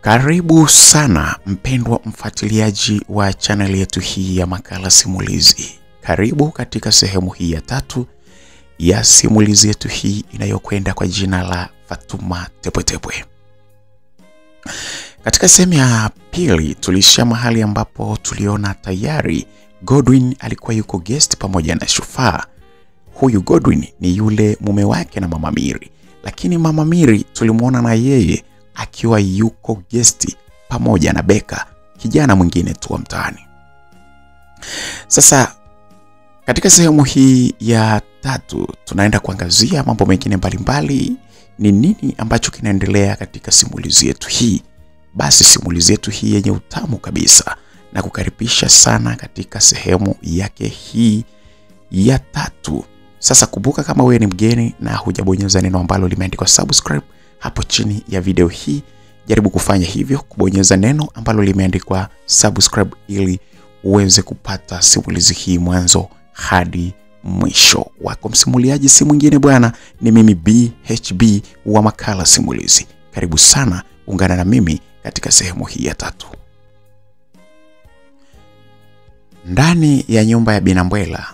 Karibu sana mpendwa mfuatiliaji wa channel yetu hii ya makala simulizi. Karibu katika sehemu hii ya 3 ya simulizi yetu hii inayokwenda kwa jina la Fatuma Tepwetepwe. Katika sehemu ya pili tulishia mahali ambapo tuliona tayari Godwin alikuwa yuko guest pamoja na Shufaa. Huyu Godwin ni yule mume wake na Mama Miri, lakini Mama Miri tulimuona na yeye akiwa yuko guest pamoja na Beka, kijana mwingine tu wa mtaani. Sasa katika sehemu hii ya 3 tunaenda kuangazia mambo mengine mbalimbali, ni nini ambacho kinaendelea katika simulizi yetu hii. Basi simulizi yetu hii yenye utamu kabisa na kukaribisha sana katika sehemu yake hii ya 3. Sasa kumbuka, kama wewe ni mgeni na hujabonyeza neno ambalo limeandikwa subscribe hapo chini ya video hii, jaribu kufanya hivyo, kubonyeza neno ambalo limeandikwa subscribe ili uweze kupata simulizi hii mwanzo hadi mwisho. Wako msimuliaji si mwingine bwana, ni mimi BHB wa makala simulizi. Karibu sana, ungana na mimi katika sehemu hii ya 3. Ndani ya nyumba ya Binambwela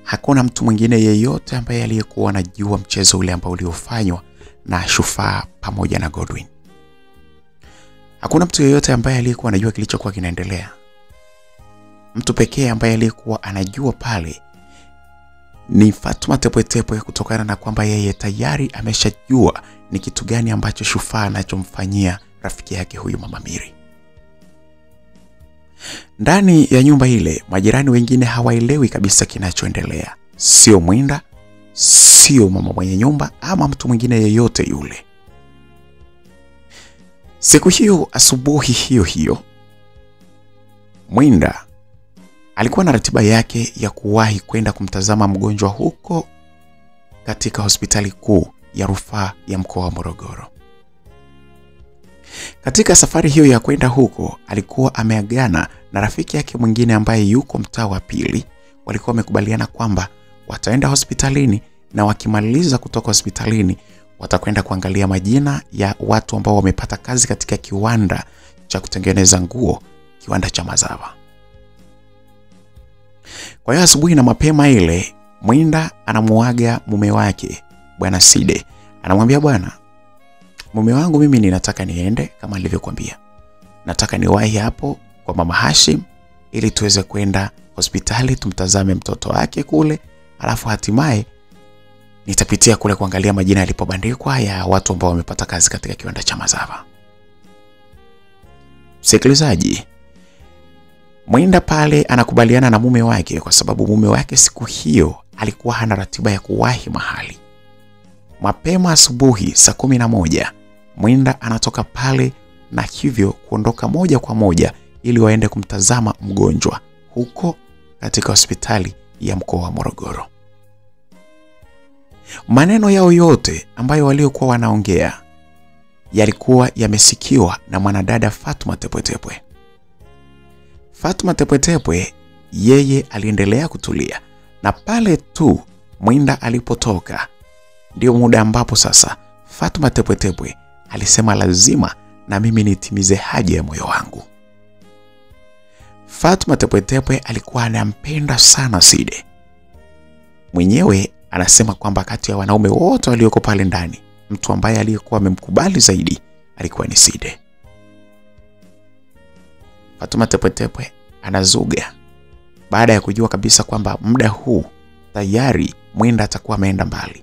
hakuna mtu mwingine yeyote ambaye aliyekuwa anajua mchezo ule ambao uliofanywa na Shufaa pamoja na Godwin. Hakuna mtu yeyote ambaye aliyekuwa anajua kilichokuwa kinaendelea. Mtu pekee ambaye aliyekuwa anajua pale ni Fatuma Tepwetepwe, kutokana na kwamba yeye tayari ameshajua ni kitu gani ambacho Shufaa anachomfanyia rafiki yake huyu Mama Miri. Ndani ya nyumba ile majirani wengine hawaelewi kabisa kinachoendelea. Sio Mwinda, sio mama mwenye nyumba ama mtu mwingine yeyote yule. Siku hiyo asubuhi hiyo Mwinda alikuwa na ratiba yake ya kuwahi kwenda kumtazama mgonjwa huko katika hospitali kuu ya rufaa ya mkoa wa Morogoro. Katika safari hiyo ya kwenda huko alikuwa ameagana na rafiki yake mwingine ambaye yuko mtaa wa pili. Walikuwa wamekubaliana kwamba wataenda hospitalini na wakimaliza kutoka hospitalini watakwenda kuangalia majina ya watu ambao wamepata kazi katika kiwanda cha kutengeneza nguo, kiwanda cha Mazava. Kwa hiyo asubuhi na mapema ile Mwinda anamuaga mume wake Bwana Side. Anamwambia, bwana, mume wangu mimi ninataka niende kama nilivyokuambia. Nataka niwahi hapo kwa Mama Hashim ili tuweze kwenda hospitali tumtazame mtoto wake kule, alafu hatimaye nitapitia kule kuangalia majina yalipobandikwa ya watu ambao wamepata kazi katika kiwanda cha Mazava. Msikilizaji, Mwinda pale anakubaliana na mume wake kwa sababu mume wake siku hiyo alikuwa hana ratiba ya kuwahi mahali. Mapema asubuhi saa 11 Mwinda anatoka pale na hivyo kuondoka moja kwa moja ili waende kumtazama mgonjwa huko katika hospitali ya mkoa wa Morogoro. Maneno yao yote ambayo waliokuwa wanaongea yalikuwa yamesikiwa na mwanadada Fatuma Tepwetepwe. Fatuma Tepwetepwe yeye aliendelea kutulia, na pale tu Mwinda alipotoka ndio muda ambapo sasa Fatuma Tepwetepwe alisema lazima na mimi nitimize haja ya moyo wangu. Fatuma Tepwetepwe alikuwa anampenda sana Side. Mwenyewe anasema kwamba kati ya wanaume wote walioko pale ndani, mtu ambaye aliyekuwa amemkubali zaidi alikuwa ni Side. Fatuma Tepwetepwe anazuga baada ya kujua kabisa kwamba muda huu tayari Mwinda atakuwa ameenda mbali.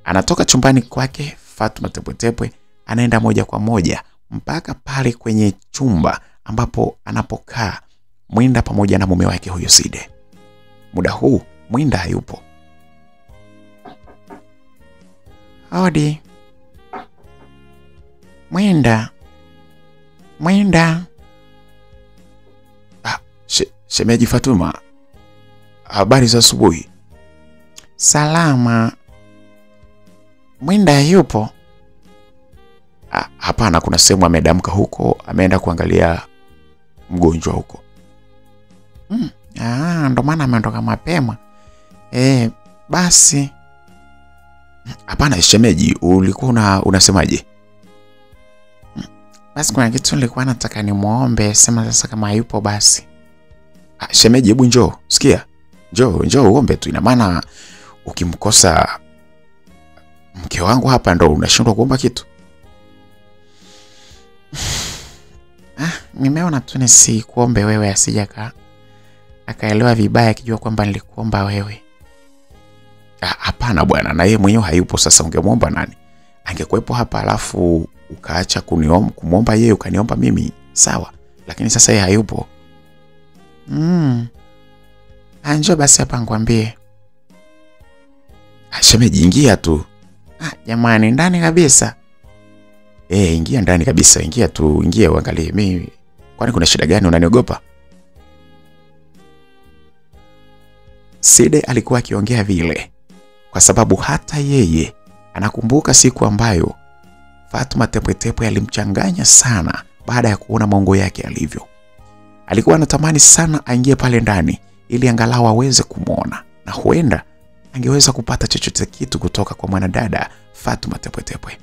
Anatoka chumbani kwake Fatuma Tepwetepwe, anaenda moja kwa moja mpaka pale kwenye chumba ambapo anapokaa Mwinda pamoja na mume wake huyo Side. Muda huu Mwinda hayupo. Hodi. Mwinda. Shemeji Fatuma, habari za asubuhi? Salama. Mwinda yupo? Hapana, kuna sehemu amedamka huko, ameenda kuangalia mgonjwa huko. Ndo maana ameondoka mapema. Basi. Hapana shemeji, ulikuwa unasemaje? Basi kuna kitu nilikuwa nataka nimuombe, sema sasa kama hayupo basi. Shemeji, hebu njoo, sikia. Njoo uombe tu. Ina maana ukimkosa mke wangu hapa ndo unashindwa kuomba kitu? Nimeona tu nisikuombe wewe asija akaelewa vibaya akijua kwamba nilikuomba wewe. Hapana bwana, na yeye mwenyewe hayupo. Sasa ungemuomba nani? Angekuepo hapa alafu ukaacha kumuomba yeye ukaniomba mimi, sawa, lakini sasa yeye hayupo. Njoo basi hapa ngwambie. Shemeji, ingia tu. Jamani, ndani kabisa. Ingia ndani kabisa, ingia tu, ingia uangalie. Mimi kwani kuna shida gani, unaniogopa? Side alikuwa akiongea vile kwa sababu hata yeye anakumbuka siku ambayo Fatuma Tepwetepwe alimchanganya sana baada ya kuona maungo yake alivyo. Alikuwa anatamani sana aingie pale ndani ili angalau aweze kumuona na huenda angeweza kupata chochote kitu kutoka kwa mwanadada Fatuma Tepwetepwe.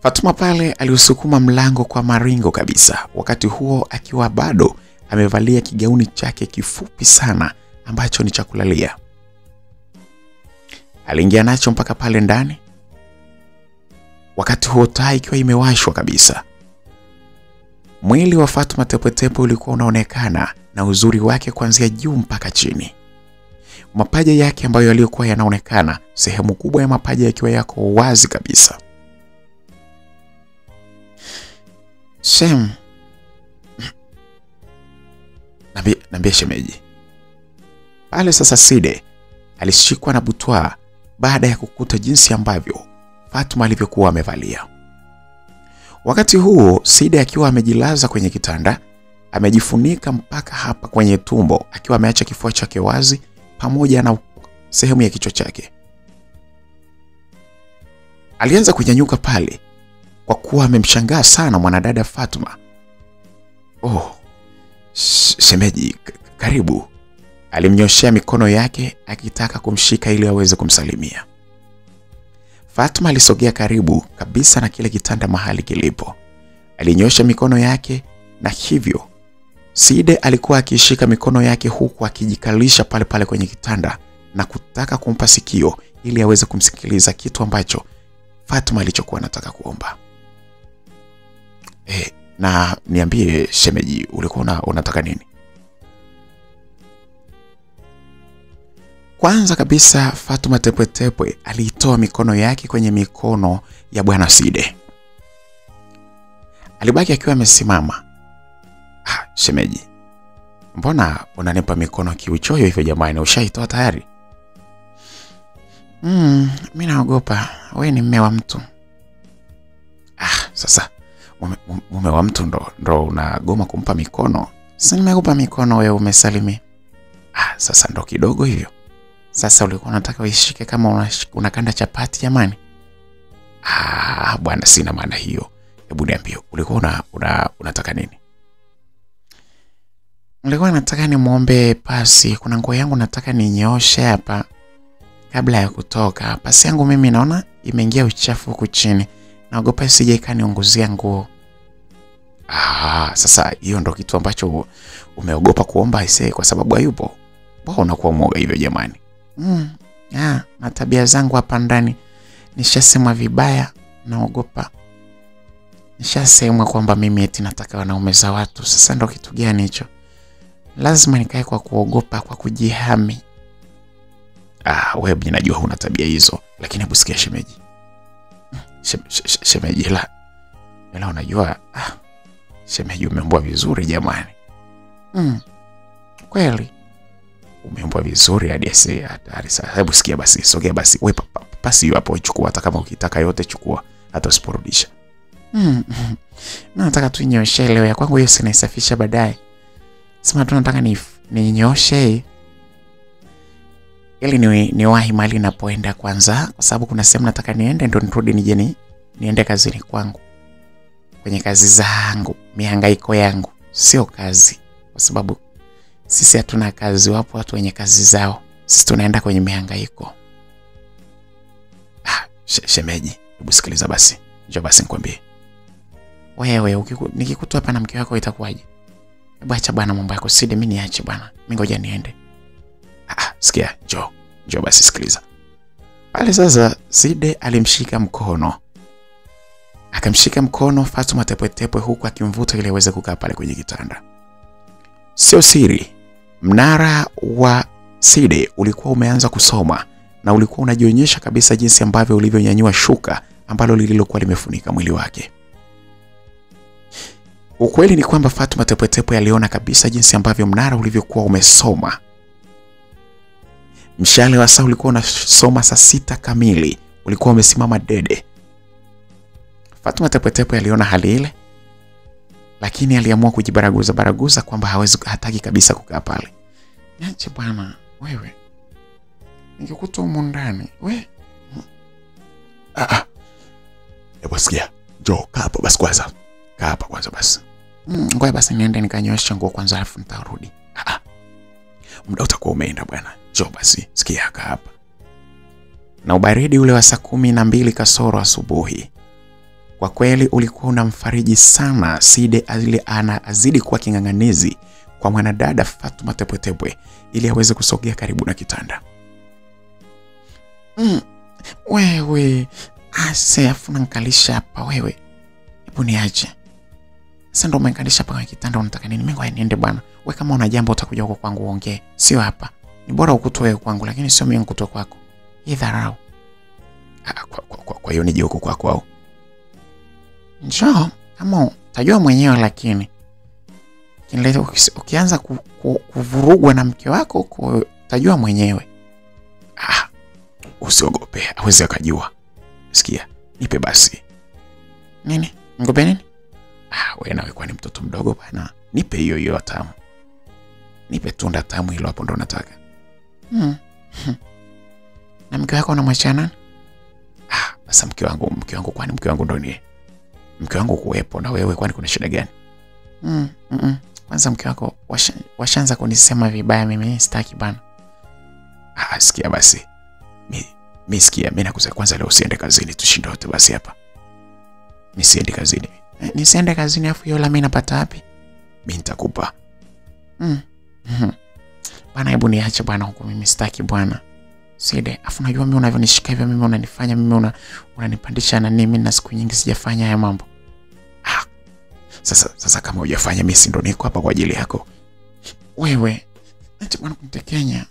Fatuma pale aliusukuma mlango kwa maringo kabisa, wakati huo akiwa bado amevalia kigauni chake kifupi sana ambacho ni cha kulalia. Aliingia nacho mpaka pale ndani, wakati huo taa ikiwa imewashwa kabisa. Mwili wa Fatuma Tepwetepwe ulikuwa unaonekana na uzuri wake kuanzia juu mpaka chini. Mapaja yake ambayo yalikuwa yanaonekana, sehemu kubwa ya mapaja yakiwa yako wazi kabisa. Nambia shemeji. Pale sasa Side alishikwa na butwa baada ya kukuta jinsi ambavyo Fatuma alivyokuwa amevalia. Wakati huo Side akiwa amejilaza kwenye kitanda, amejifunika mpaka hapa kwenye tumbo, akiwa ameacha kifua chake wazi pamoja na sehemu ya kichwa chake. Alianza kunyanyuka pale kwa kuwa amemshangaa sana mwanadada Fatuma. Shemeji, karibu. Alimnyoshea mikono yake akitaka kumshika ili aweze kumsalimia. Fatuma alisogea karibu kabisa na kile kitanda mahali kilipo. Alinyosha mikono yake na hivyo Side alikuwa akishika mikono yake huku akijikalisha pale pale kwenye kitanda na kutaka kumpa sikio ili aweze kumsikiliza kitu ambacho Fatuma alichokuwa anataka kuomba. Na niambie shemeji, ulikuwa unataka nini? Kwanza kabisa Fatuma Tepwetepwe aliitoa mikono yake kwenye mikono ya bwana Side. Alibaki akiwa amesimama. Shemeji, mbona unanipa mikono kiuchoyo hivyo jamani, ushaitoa tayari? Mimi naogopa, wewe ni mume wa mtu. Sasa mume wa mtu ndo unagoma kumpa mikono? Sasa nimekupa mikono wewe umesalimi. Sasa ndo kidogo hivyo. Sasa ulikuwa unataka uishike kama unakanda chapati jamani? Bwana, sina maana hiyo. Hebu niambie, ulikuwa unataka nini? Nilikuwa nataka nimuombe pasi. Kuna nguo yangu nataka ninyooshe hapa kabla ya kutoka. Pasi yangu mimi naona imeingia uchafu huku chini. Naogopa isije ikaniunguzia nguo. Sasa hiyo ndo kitu ambacho umeogopa kuomba ise kwa sababu hayupo? Mbona unakuwa mwoga hivyo jamani? Na tabia zangu hapa ndani nishasema vibaya, naogopa. Nishasema kwamba mimi eti nataka wanaume za watu. Sasa ndo kitu gani hicho? Lazima nikae kwa kuogopa, kwa kujihami. Wewe ninajua huna tabia hizo, lakini hebu sikia shemeji. Shemeji ila unajua shemeji umeumbwa vizuri jamani. Kweli umeumbwa vizuri hadi hatari sana. Hebu sikia basi, sogea basi. Wewe pasi hiyo hapo chukua, hata kama ukitaka yote chukua, hata usiporudisha. Nataka tu ninyoshe leo, ya kwangu hiyo sinaisafisha baadaye. Sema tu nataka ninyoshe ili niwahi mali napoenda kwanza, kwa sababu kuna sehemu nataka niende ndo nirudi nije niende kazini kwangu. Kwenye kazi zangu, mihangaiko yangu, sio kazi. Kwa sababu sisi hatuna kazi, wapo watu wenye kazi zao. Sisi tunaenda kwenye mihangaiko. Shemeji, hebu sikiliza basi. njoo basi nikwambie. Wewe nikikutoa hapa na mke wako itakuwaje? Hebu acha bwana mambo yako Side, mimi niache bwana. Mimi ngoja niende. Sikia, njoo basi sikiliza. Pale sasa Side alimshika mkono. Akamshika mkono Fatuma Tepwetepwe huku akimvuta ili aweze kukaa pale kwenye kitanda. Sio siri, mnara wa Side ulikuwa umeanza kusoma na ulikuwa unajionyesha kabisa jinsi ambavyo ulivyonyanyua shuka ambalo lililokuwa limefunika mwili wake. Ukweli ni kwamba Fatuma Tepwetepwe aliona kabisa jinsi ambavyo mnara ulivyokuwa umesoma. Mshale wa saa ulikuwa unasoma saa 6 kamili, ulikuwa umesimama dede. Fatuma Tepwetepwe aliona hali ile, lakini aliamua kujibaraguza kwamba hataki kabisa kukaa pale. Niache bwana, wewe. Ningekutoa huko ndani, we. Hebu sikia, njoo kaa hapa basi kwanza. Kaa hapa kwanza basi. Ngoja basi niende nikanyoshe nguo kwanza alafu nitarudi. Muda utakuwa umeenda bwana. Njoo basi, sikia kaa hapa. Na ubaridi ule wa saa 12 kasoro asubuhi, kwa kweli ulikuwa unamfariji sana Side azidi kuwa kinganganizi kwa mwanadada Fatuma Tepwetepwe ili aweze kusogea karibu na kitanda. Wewe, afu nankalisha hapa wewe. Hebu niache. Sasa ndo umenikalisha hapa kwenye kitanda, unataka nini? Mimi ngoja niende bwana. Wewe kama una jambo utakuja huko kwangu uongee, sio hapa. Ni bora ukutoe kwangu lakini sio mimi nikutoe kwako. Hii dharau. Kwa hiyo nije huko kwako au? Njoo, kama utajua mwenyewe lakini. Ukianza kuvurugwa na mke wako utajua mwenyewe. Usiogope, hawezi akajua. Sikia, nipe basi. Nini? Ngope nini? Wewe nawe kwa ni mtoto mdogo bwana. Nipe hiyo tamu. Nipe tunda tamu hilo hapo ndo nataka. Na mke wako unamwachia nani? Basi mke wangu kwani mke wangu ndo ni mke wangu kuwepo na wewe kwani kuna shida gani? Kwanza mke wako washaanza kunisema vibaya, mimi sitaki bana. Sikia basi. Mimi sikia, mimi nakuza kwanza leo usiende kazini, tushinde wote basi hapa. Mimi siende kazini. Nisiende kazini afu hiyo la mimi napata wapi? Mimi nitakupa. Bana hebu niache bwana huko, mimi sitaki bwana. Side, afu unajua mimi unavyonishika hivyo mimi unanifanya mimi unanipandisha na mimi na siku nyingi sijafanya haya mambo. Sasa kama hujafanya mimi si ndo niko hapa kwa ajili yako. Wewe, acha bwana kunitekenya.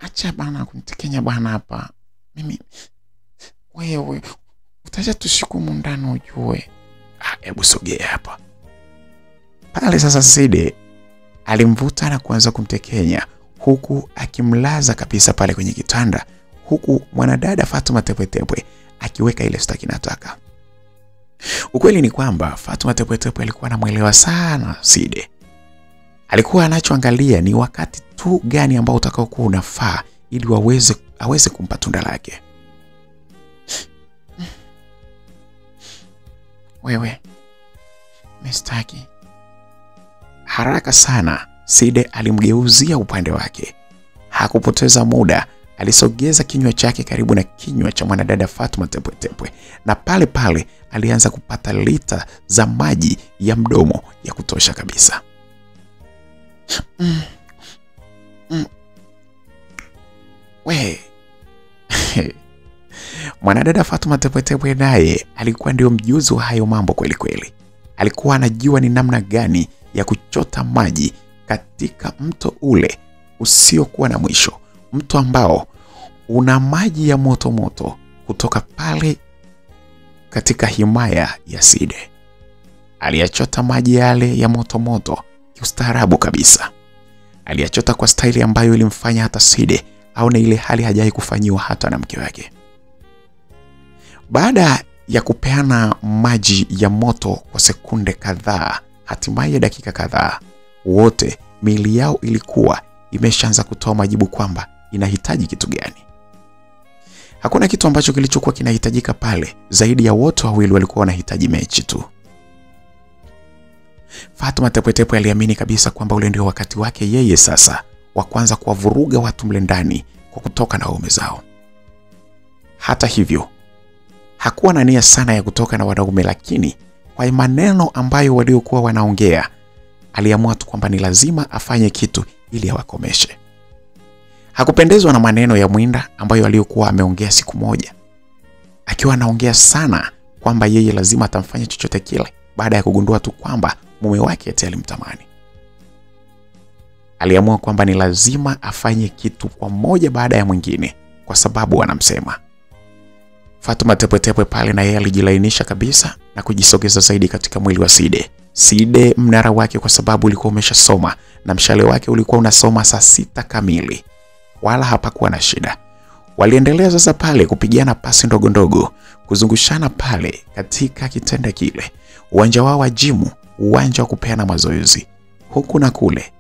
Acha bwana kunitekenya bwana hapa. Mimi wewe utaja tushiku mundano ujue. Hebu sogea hapa. Pale sasa Side alimvuta na kuanza kumtekenya huku akimlaza kabisa pale kwenye kitanda, huku mwanadada Fatuma Tepwetepwe akiweka ile staki nataka. Ukweli ni kwamba Fatuma Tepwetepwe alikuwa anamuelewa sana Side. Alikuwa anachoangalia ni wakati tu gani ambao utakao kuwa unafaa ili aweze kumpa tunda lake. Wewe, mistaki. Haraka sana Side alimgeuzia upande wake. Hakupoteza muda, alisogeza kinywa chake karibu na kinywa cha mwanadada Fatuma Tepwetepwe na pale pale alianza kupata lita za maji ya mdomo ya kutosha kabisa. Mwanadada Fatuma Tepwetepwe naye alikuwa ndio mjuzi wa hayo mambo kweli kweli. Alikuwa anajua ni namna gani ya kuchota maji katika mto ule usiokuwa na mwisho, mto ambao una maji ya moto moto kutoka pale katika himaya ya Side. Aliyachota maji yale ya moto moto kiustaarabu kabisa. Aliyachota kwa staili ambayo ilimfanya hata Side aone ile hali hajawahi kufanyiwa hata na mke wake. Baada ya kupeana maji ya moto kwa sekunde kadhaa, hatimaye dakika kadhaa, wote miili yao ilikuwa imeshaanza kutoa majibu kwamba inahitaji kitu gani. Hakuna kitu ambacho kilichokuwa kinahitajika pale zaidi ya wote wawili walikuwa wanahitaji mechi tu. Fatuma Tepwetepwe aliamini kabisa kwamba ule ndio wakati wake yeye sasa wa kwanza kuwavuruga watu mle ndani kwa kutoka na waume zao. Hata hivyo, Hakuwa na nia sana ya kutoka na wanaume, lakini kwa maneno ambayo waliokuwa wanaongea, aliamua tu kwamba ni lazima afanye kitu ili awakomeshe. Hakupendezwa na maneno ya Mwinda ambayo aliokuwa ameongea siku moja, akiwa anaongea sana kwamba yeye lazima atamfanya chochote kile baada ya kugundua tu kwamba mume wake eti alimtamani. Aliamua kwamba ni lazima afanye kitu kwa moja baada ya mwingine kwa sababu wanamsema. Fatuma Tepwetepwe pale na yeye alijilainisha kabisa na kujisogeza zaidi katika mwili wa Side. Side mnara wake kwa sababu ulikuwa umeshasoma na mshale wake ulikuwa unasoma saa 6 kamili. Wala hapakuwa na shida. Waliendelea sasa pale kupigiana pasi ndogo ndogo, kuzungushana pale katika kitanda kile. Uwanja wao wa jimu, uwanja wa kupeana mazoezi. Huku na kule.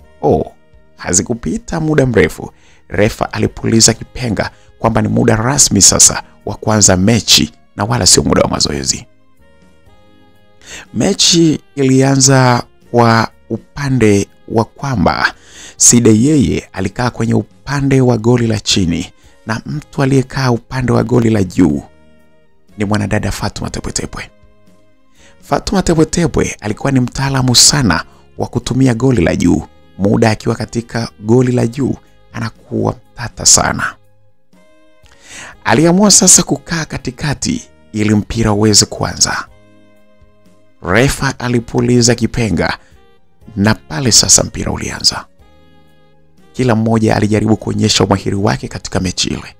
Hazikupita muda mrefu, refa alipuliza kipenga kwamba ni muda rasmi sasa wa kuanza mechi na wala sio muda wa mazoezi. Mechi ilianza kwa upande wa kwamba Side yeye alikaa kwenye upande wa goli la chini na mtu aliyekaa upande wa goli la juu ni mwanadada Fatuma Tepwetepwe. Fatuma Tepwetepwe alikuwa ni mtaalamu sana wa kutumia goli la juu. Muda akiwa katika goli la juu anakuwa mtata sana. Aliamua sasa kukaa katikati ili mpira uweze kuanza. Refa alipuliza kipenga na pale sasa mpira ulianza. Kila mmoja alijaribu kuonyesha umahiri wake katika mechi ile.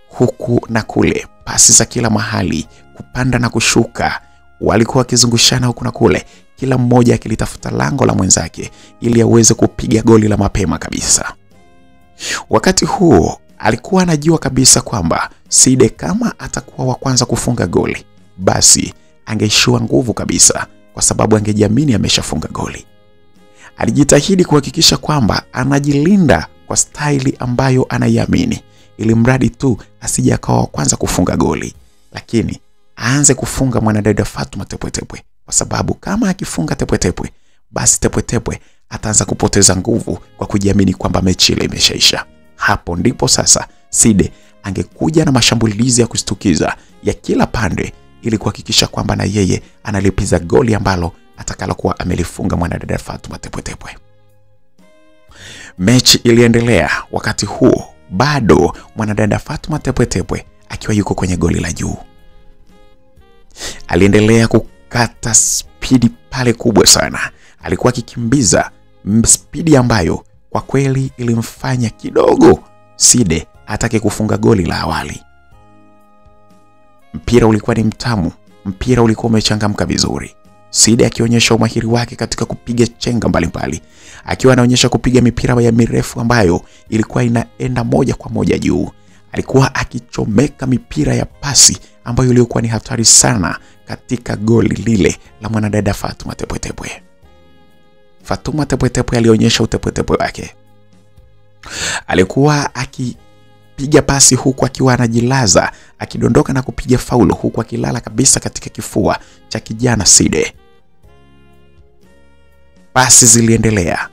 Huku na kule, pasi za kila mahali, kupanda na kushuka, walikuwa wakizungushana huku na kule, kila mmoja akilitafuta lango la mwenzake ili aweze kupiga goli la mapema kabisa. Wakati huo alikuwa anajua kabisa kwamba Side kama atakuwa wa kwanza kufunga goli, basi angeishiwa nguvu kabisa kwa sababu angejiamini ameshafunga goli. Alijitahidi kuhakikisha kwamba anajilinda kwa staili ambayo anaiamini ili mradi tu asije akawa wa kwanza kufunga goli, lakini aanze kufunga mwanadada Fatuma Tepwetepwe kwa sababu kama akifunga Tepwetepwe, basi Tepwetepwe ataanza kupoteza nguvu kwa kujiamini kwamba mechi ile imeshaisha. Hapo ndipo sasa Side angekuja na mashambulizi ya kushtukiza ya kila pande ili kuhakikisha kwamba na yeye analipiza goli ambalo atakalokuwa amelifunga mwanadada Fatuma Tepwetepwe. Mechi iliendelea. Wakati huo bado mwanadada Fatuma Tepwetepwe akiwa yuko kwenye goli la juu. Aliendelea kukata spidi pale kubwa sana. Alikuwa akikimbiza spidi ambayo kwa kweli ilimfanya kidogo Side atake kufunga goli la awali. Mpira ulikuwa ni mtamu, mpira ulikuwa umechangamka vizuri. Side akionyesha umahiri wake katika kupiga chenga mbalimbali, akiwa anaonyesha kupiga mipira ya mirefu ambayo ilikuwa inaenda moja kwa moja juu. Alikuwa akichomeka mipira ya pasi ambayo ilikuwa ni hatari sana katika goli lile la mwanadada Fatuma Tepwetepwe. Fatuma Tepwetepwe alionyesha utepwetepwe wake. Alikuwa akipiga pasi huku akiwa anajilaza, akidondoka na kupiga faulo huku akilala kabisa katika kifua cha kijana Side. Pasi ziliendelea.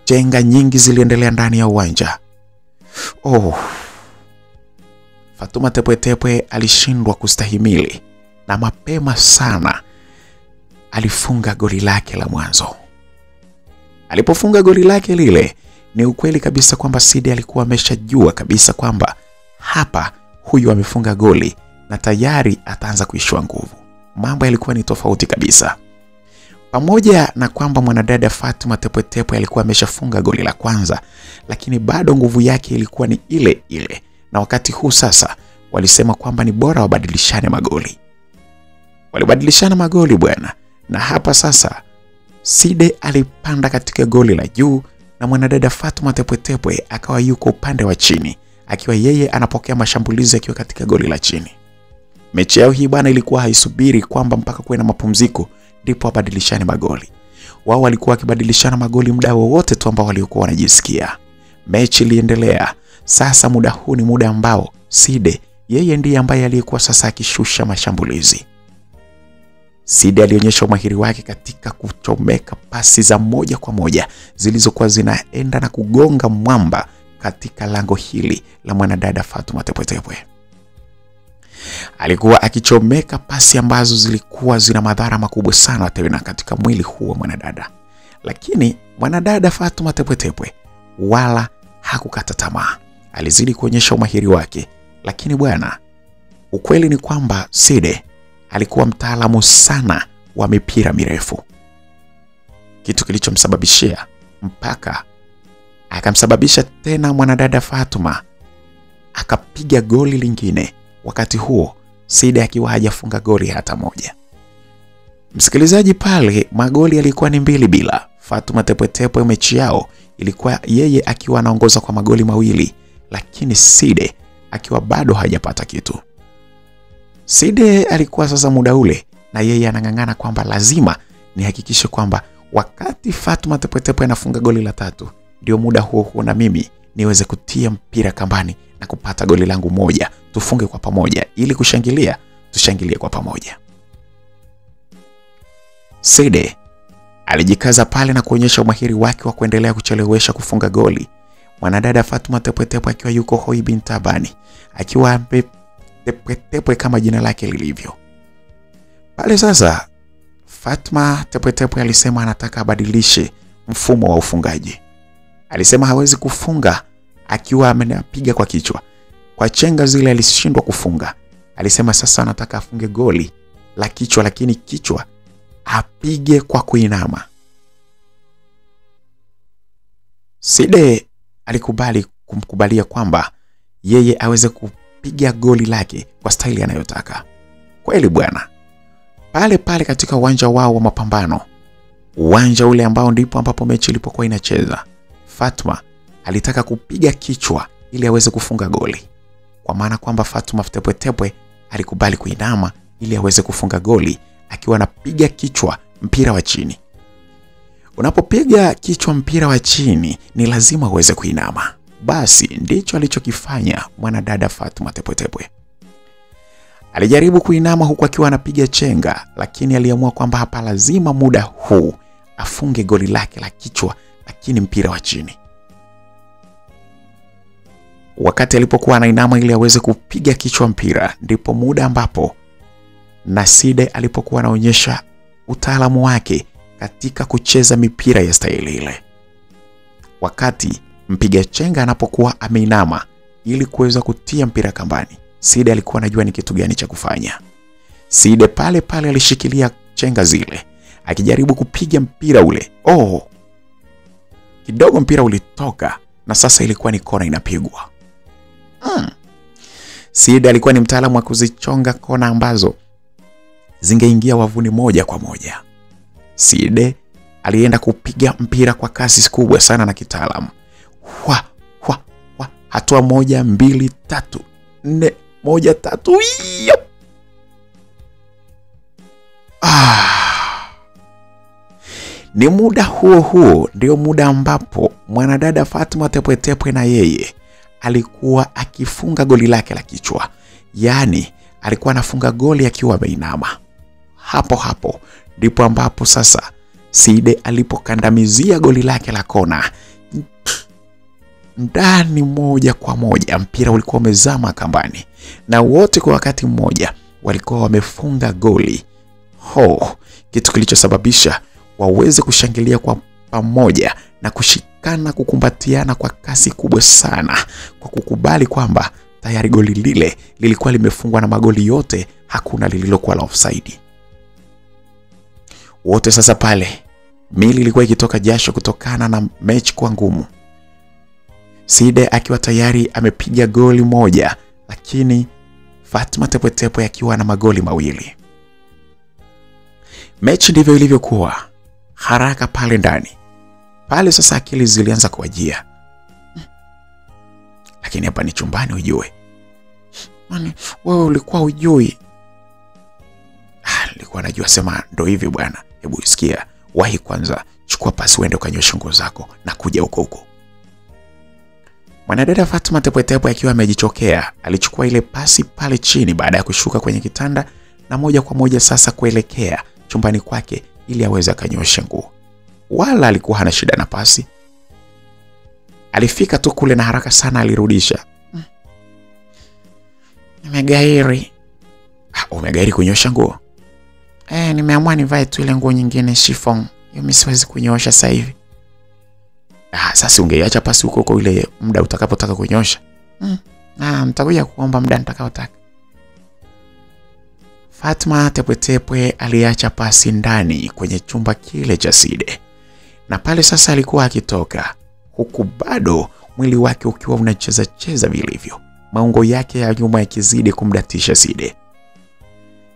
Chenga nyingi ziliendelea ndani ya uwanja. Fatuma Tepwetepwe alishindwa kustahimili na mapema sana alifunga goli lake la mwanzo. Alipofunga goli lake lile, ni ukweli kabisa kwamba Side alikuwa ameshajua kabisa kwamba hapa huyu amefunga goli na tayari ataanza kuishiwa nguvu. Mambo yalikuwa ni tofauti kabisa. Pamoja na kwamba mwanadada Fatuma Tepwetepwe alikuwa ameshafunga goli la kwanza, lakini bado nguvu yake ilikuwa ni ile ile. Na wakati huu sasa walisema kwamba ni bora wabadilishane magoli. Walibadilishana magoli bwana. Na hapa sasa Side alipanda katika goli la juu na mwanadada Fatuma Tepwetepwe akawa yuko upande wa chini, akiwa yeye anapokea mashambulizi akiwa katika goli la chini. Mechi yao hii bwana ilikuwa haisubiri kwamba mpaka kuwe na mapumziko ndipo wabadilishane magoli. Wao walikuwa wakibadilishana magoli muda wowote tu ambao waliokuwa wanajisikia. Mechi iliendelea. Sasa muda huu ni muda ambao Side yeye ndiye ambaye aliyekuwa sasa akishusha mashambulizi. Side alionyesha umahiri wake katika kuchomeka pasi za moja kwa moja zilizokuwa zinaenda na kugonga mwamba katika lango hili la mwanadada Fatuma Tepwetepwe. Alikuwa akichomeka pasi ambazo zilikuwa zina madhara makubwa sana tena katika mwili huo mwanadada. Lakini mwanadada Fatuma Tepwetepwe wala hakukata tamaa. Alizidi kuonyesha umahiri wake. Lakini bwana, ukweli ni kwamba Side alikuwa mtaalamu sana wa mipira mirefu. Kitu kilichomsababishia mpaka akamsababisha tena mwanadada Fatuma akapiga goli lingine, wakati huo Side akiwa hajafunga goli hata moja. Msikilizaji, pale magoli yalikuwa ni 2-2. Fatuma Tepwetepwe mechi yao ilikuwa yeye akiwa anaongoza kwa magoli 2, lakini Side akiwa bado hajapata kitu. Side alikuwa sasa muda ule na yeye anang'ang'ana kwamba lazima nihakikishe kwamba wakati Fatuma Tepwetepwe anafunga goli la 3, ndio muda huo na mimi niweze kutia mpira kambani na kupata goli langu moja, tufunge kwa pamoja ili tushangilie kwa pamoja. Side alijikaza pale na kuonyesha umahiri wake wa kuendelea kuchelewesha kufunga goli. Mwanadada Fatuma Tepwetepwe akiwa yuko hoi bin tabani, akiwa Tepwetepwe kama jina lake lilivyo. Pale sasa Fatuma Tepwetepwe alisema anataka abadilishe mfumo wa ufungaji. Alisema hawezi kufunga akiwa amenapiga kwa kichwa. Kwa chenga zile alishindwa kufunga. Alisema sasa anataka afunge goli la kichwa, lakini kichwa apige kwa kuinama. Side alikubali kumkubalia kwamba yeye aweze kupiga goli lake kwa staili anayotaka. Kweli bwana. Pale pale katika uwanja wao wa mapambano, uwanja ule ambao ndipo ambapo mechi ilipokuwa inacheza, Fatuma alitaka kupiga kichwa ili aweze kufunga goli. Kwa maana kwamba Fatuma Tepwetepwe alikubali kuinama ili aweze kufunga goli akiwa anapiga kichwa mpira wa chini. Unapopiga kichwa mpira wa chini ni lazima uweze kuinama. Basi ndicho alichokifanya mwanadada Fatuma Tepwetepwe. Alijaribu kuinama huku akiwa anapiga chenga, lakini aliamua kwamba hapa lazima muda huu afunge goli lake la kichwa, lakini mpira wa chini. Wakati alipokuwa anainama ili aweze kupiga kichwa mpira, ndipo muda ambapo Side alipokuwa anaonyesha utaalamu wake katika kucheza mipira ya staili ile. Wakati mpiga chenga anapokuwa ameinama ili kuweza kutia mpira kambani, Side alikuwa anajua ni kitu gani cha kufanya. Side pale pale alishikilia chenga zile akijaribu kupiga mpira ule. Kidogo mpira ulitoka na sasa ilikuwa ni kona inapigwa. Side alikuwa ni mtaalamu wa kuzichonga kona ambazo zingeingia wavuni moja kwa moja. Side alienda kupiga mpira kwa kasi kubwa sana na kitaalamu. Hatua 1 2 3 4 1 3. Ni muda huo ndio muda ambapo mwanadada Fatuma Tepwetepwe na yeye alikuwa akifunga goli lake la kichwa. Yaani alikuwa anafunga goli akiwa ameinama. Hapo ndipo ambapo sasa Side alipokandamizia goli lake la kona ndani moja kwa moja. Mpira ulikuwa umezama kambani na wote kwa wakati mmoja walikuwa wamefunga goli. Kitu kilichosababisha waweze kushangilia kwa pamoja na kushikana, kukumbatiana kwa kasi kubwa sana, kwa kukubali kwamba tayari goli lile lilikuwa limefungwa na magoli yote hakuna lililokuwa la offside. Wote sasa pale mili ilikuwa ikitoka jasho kutokana na mechi kwa ngumu. Side akiwa tayari amepiga goli moja, lakini Fatuma Tepwetepwe akiwa na magoli 2. Mechi ndivyo ilivyokuwa. Haraka pale ndani. Pale sasa akili zilianza kuwajia. Lakini hapa ni chumbani ujue. Wewe ulikuwa ujui. Nilikuwa najua, sema ndo hivi bwana. Hebu sikia, wahi kwanza, chukua pasi uende ukanyoshe nguo zako na kuja huko. Mwanadada Fatuma Tepwetepwe akiwa amejichokea, alichukua ile pasi pale chini baada ya kushuka kwenye kitanda na moja kwa moja sasa kuelekea chumbani kwake ili aweze akanyoshe nguo. Wala alikuwa hana shida na pasi. Alifika tu kule na haraka sana alirudisha. Nimegairi, Umegairi kunyosha nguo? Nimeamua nivae tu ile nguo nyingine chiffon. Hiyo mimi siwezi kunyosha sasa hivi. Sasa ungeiacha pasi huko ile muda utakapotaka kunyosha. Nitakuja kuomba muda nitakapotaka. Fatma Tepwetepwe aliacha pasi ndani kwenye chumba kile cha Side. Na pale sasa alikuwa akitoka, huku bado mwili wake ukiwa unacheza vilivyo, maungo yake ya nyuma yakizidi kumdatisha Side.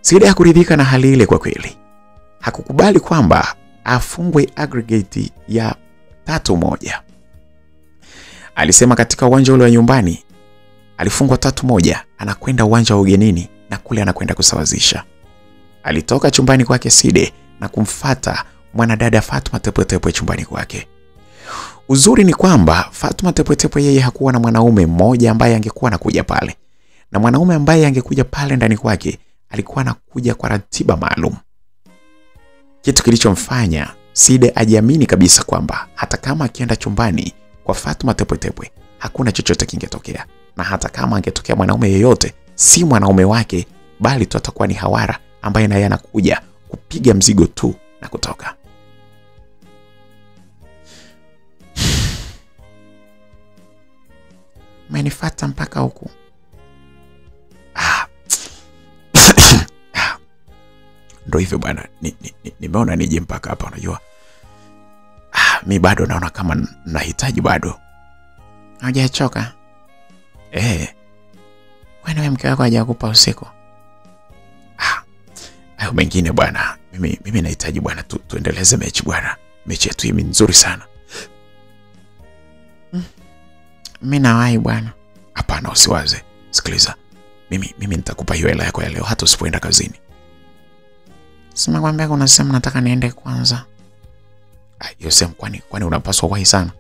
Side hakuridhika na hali ile kwa kweli. Hakukubali kwamba afungwe aggregate ya 3-1. Alisema katika uwanja ule wa nyumbani alifungwa 3-1, anakwenda uwanja wa ugenini na kule anakwenda kusawazisha. Alitoka chumbani kwake Side na kumfata mwanadada Fatma Tepwetepwe chumbani kwake. Uzuri ni kwamba Fatma Tepwetepwe yeye hakuwa na mwanaume mmoja ambaye angekuwa anakuja pale. Na mwanaume ambaye angekuja pale ndani kwake alikuwa anakuja kwa ratiba maalum. Kitu kilichomfanya Side ajiamini kabisa kwamba hata kama akienda chumbani kwa Fatma Tepwetepwe hakuna chochote kingetokea, na hata kama angetokea mwanaume yeyote si mwanaume wake, bali tu atakuwa ni hawara ambaye naye anakuja kupiga mzigo tu na kutoka. Umenifuata mpaka huku. Ndio hivyo bwana, nimeona nije mpaka hapa unajua. Mimi bado naona kama nahitaji bado. Hujachoka? Wewe mke wako hajakupa usiku? Hayo mengine bwana, mimi nahitaji bwana tuendeleze mechi bwana. Mechi yetu hii nzuri sana. Mimi nawahi bwana. Hapana, usiwaze. Sikiliza. Mimi nitakupa hiyo hela yako ya leo hata usipoenda kazini. Sema kwamba kuna sehemu nataka niende kwanza. Hiyo sehemu kwani unapaswa wahi sana?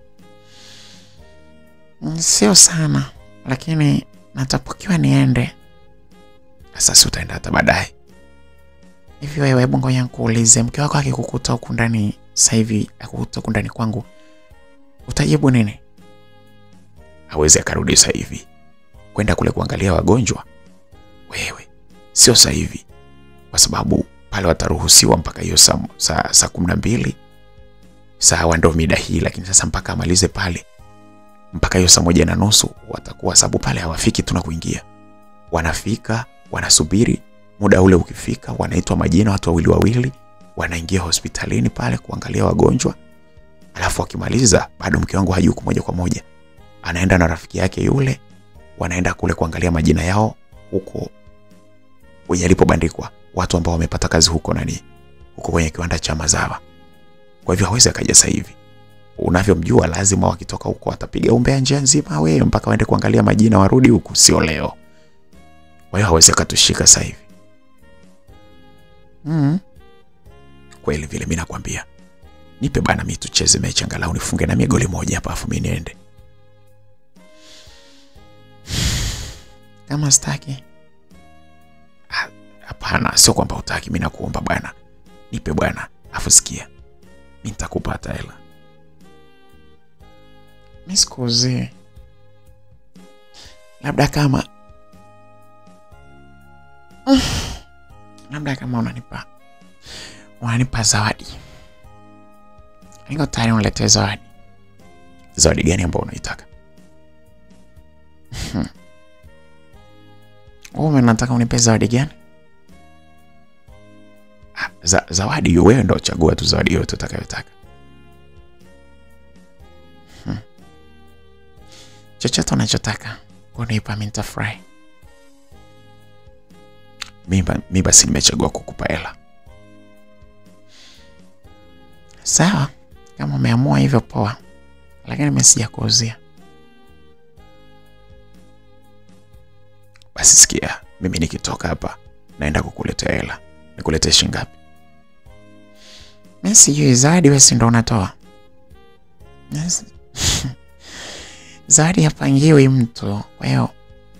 Sio sana, lakini natapokiwa niende. Sasa utaenda hata baadaye. Hivi wewe hebu ngoja nikuulize, mke wako akikukuta huko ndani sasa hivi, akukuta huko ndani kwangu, utajibu nini? Hawezi akarudi sasa hivi kwenda kule kuangalia wagonjwa. Wewe sio sasa hivi, kwa sababu pale wataruhusiwa mpaka hiyo saa 12 sawa, ndio mida hii. Lakini sasa mpaka amalize pale mpaka hiyo saa 1:30 watakuwa, sababu pale hawafiki tunakuingia. Wanafika, wanasubiri, muda ule ukifika wanaitwa majina watu wawili, wanaingia hospitalini pale kuangalia wagonjwa. Alafu wakimaliza bado mke wangu hayuko moja kwa moja, anaenda na rafiki yake yule, wanaenda kule kuangalia majina yao huko kwenye alipobandikwa watu ambao wamepata kazi huko huko kwenye kiwanda cha Mazawa. Kwa hivyo hawezi akaja sasa hivi. Unavyomjua lazima wakitoka huko watapiga umbea njia nzima wewe mpaka waende kuangalia majina warudi huko, sio leo. Kwa hiyo hawezi akatushika sasa hivi. Kweli vile mimi nakwambia. Nipe bana mimi tucheze mechi angalau nifunge na goli moja hapa afu mimi niende. Kama staki. Hapana, sio kwamba hutaki, mimi nakuomba bwana. Nipe bwana, afu sikia. Mimi nitakupa hata hela. Mimi sikuuzie. Labda kama unanipa zawadi. Niko tayari uniletee zawadi. Zawadi gani ambayo unaitaka? Wewe unataka unipe zawadi gani? Zawadi hiyo wewe ndio chagua tu zawadi yote utakayotaka. Chochote unachotaka kunipa mimi nitafurahi. Mimi basi nimechagua kukupa hela. Sawa, kama umeamua hivyo poa. Lakini mimi sijakuuzia. Basi sikia, mimi nikitoka hapa naenda kukuletea hela. Nikuletee shilingi ngapi? Mimi sijui, zawadi wewe si ndio unatoa. Yes. Zawadi hapangiwi mtu. Kwa hiyo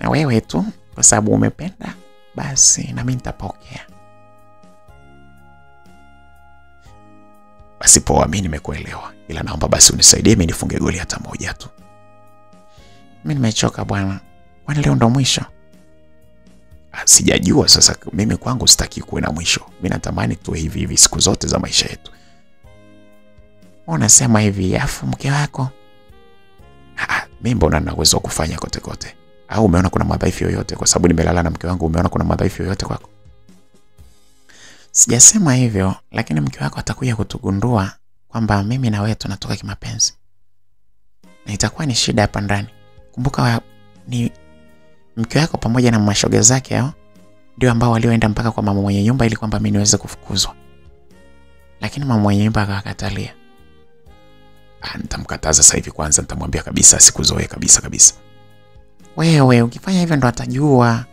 na wewe tu kwa sababu umependa basi na mimi nitapokea. Basi poa, mimi nimekuelewa. Ila naomba basi unisaidie mimi nifunge goli hata moja tu. Mimi nimechoka bwana. Kwani leo ndo mwisho? Sijajua sasa, mimi kwangu sitaki kuwe na mwisho. Mimi natamani tuwe hivi hivi siku zote za maisha yetu. Unasema hivi afu mke wako? Mimi mbona nina uwezo wa kufanya kote kote? Au umeona kuna madhaifu yoyote kwa sababu nimelala na mke wangu? Umeona kuna madhaifu yoyote kwako? Sijasema hivyo, lakini mke wako atakuja kutugundua kwamba mimi na wewe tunatoka kimapenzi. Na itakuwa ni shida hapa ndani. Kumbuka ni mke wako pamoja na mashoga zake hao ndio ambao walioenda mpaka kwa mama mwenye nyumba ili kwamba mimi niweze kufukuzwa. Lakini mama mwenye nyumba akakatalia. Nitamkataza sasa hivi kwanza, nitamwambia kabisa asikuzoee kabisa. Wewe ukifanya hivyo ndo atajua.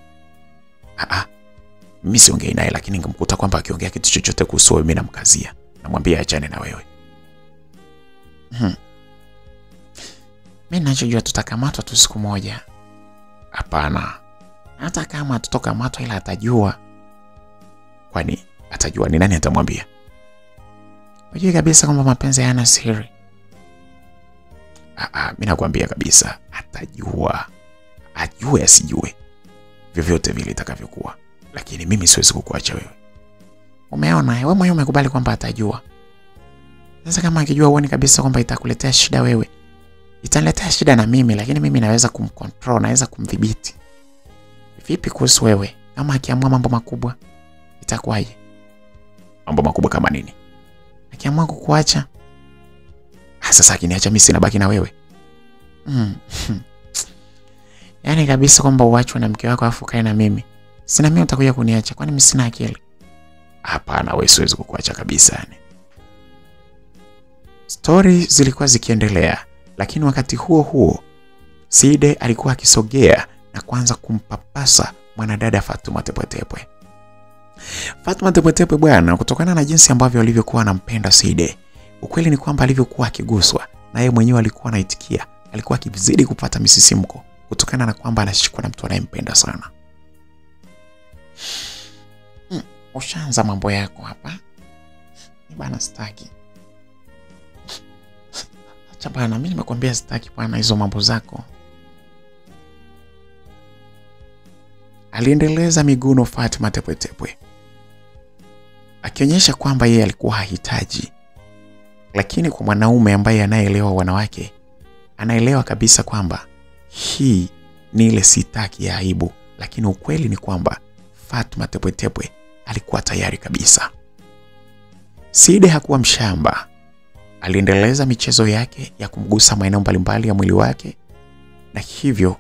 Mimi siongei naye, lakini ningemkuta kwamba akiongea kitu chochote kuhusu wewe mimi namkazia. Namwambia achane na wewe. Mimi ninachojua tutakamatwa tu siku moja. Hapana. Hata kama tutakamatwa ila atajua. Kwani atajua ni nani atamwambia? Unajua kabisa kwamba mapenzi hayana siri. Mimi nakwambia kabisa atajua. Ajue asijue. Vyovyote vile itakavyokuwa. Lakini mimi siwezi kukuacha wewe. Umeona, wewe mwenyewe umekubali kwamba atajua. Sasa kama akijua uone kabisa kwamba itakuletea shida wewe, itaniletea shida na mimi, lakini mimi naweza kumcontrol, naweza kumdhibiti. Vipi kuhusu wewe? Kama akiamua mambo makubwa, itakuwaje? Mambo makubwa kama nini? Akiamua kukuacha. Sasa akiniacha mimi sina baki na wewe. Yaani kabisa kwamba uachwe na mke wako afu kae na mimi. Sina mimi utakuja kuniacha, kwani mimi sina akili? Hapana, wewe siwezi kukuacha kabisa yani. Story zilikuwa zikiendelea, lakini wakati huo huo Side alikuwa akisogea na kuanza kumpapasa mwanadada Fatuma Tepwetepwe. Fatuma Tepwetepwe bwana, kutokana na jinsi ambavyo alivyokuwa anampenda Side, ukweli ni kwamba alivyokuwa akiguswa na yeye mwenyewe alikuwa anaitikia, alikuwa akizidi kupata misisimko kutokana na kwamba anashikwa na mtu anayempenda sana. Ushaanza mambo yako hapa. Ni bana sitaki. Acha bana, mimi nimekwambia sitaki bana hizo mambo zako. Aliendeleza miguno Fatuma Tepwetepwe, akionyesha kwamba yeye alikuwa hahitaji. Lakini kwa mwanaume ambaye anaelewa wanawake, anaelewa kabisa kwamba hii ni ile sitaki ya aibu. Lakini ukweli ni kwamba Fatuma Tepwetepwe alikuwa tayari kabisa. Side hakuwa mshamba. Aliendeleza michezo yake ya kumgusa maeneo mbalimbali ya mwili wake, na hivyo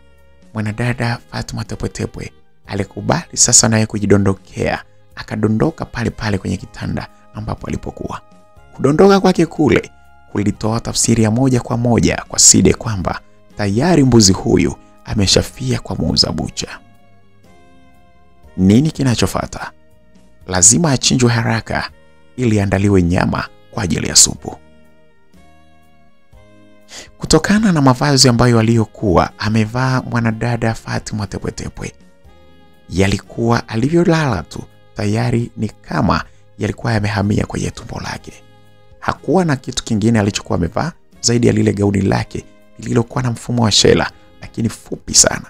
mwanadada Fatuma Tepwetepwe alikubali sasa naye kujidondokea. Akadondoka pale pale kwenye kitanda ambapo alipokuwa. Kudondoka kwake kule kulitoa tafsiri ya moja kwa moja kwa Side kwamba tayari mbuzi huyu ameshafia kwa muuza bucha. Nini kinachofuata? Lazima achinjwe haraka ili andaliwe nyama kwa ajili ya supu. Kutokana na mavazi ambayo aliyokuwa amevaa mwanadada Fatuma Tepwetepwe, yalikuwa alivyolala tu tayari ni kama yalikuwa yamehamia kwenye tumbo lake. Hakuwa na kitu kingine alichokuwa amevaa zaidi ya lile gauni lake lililokuwa na mfumo wa shela lakini fupi sana.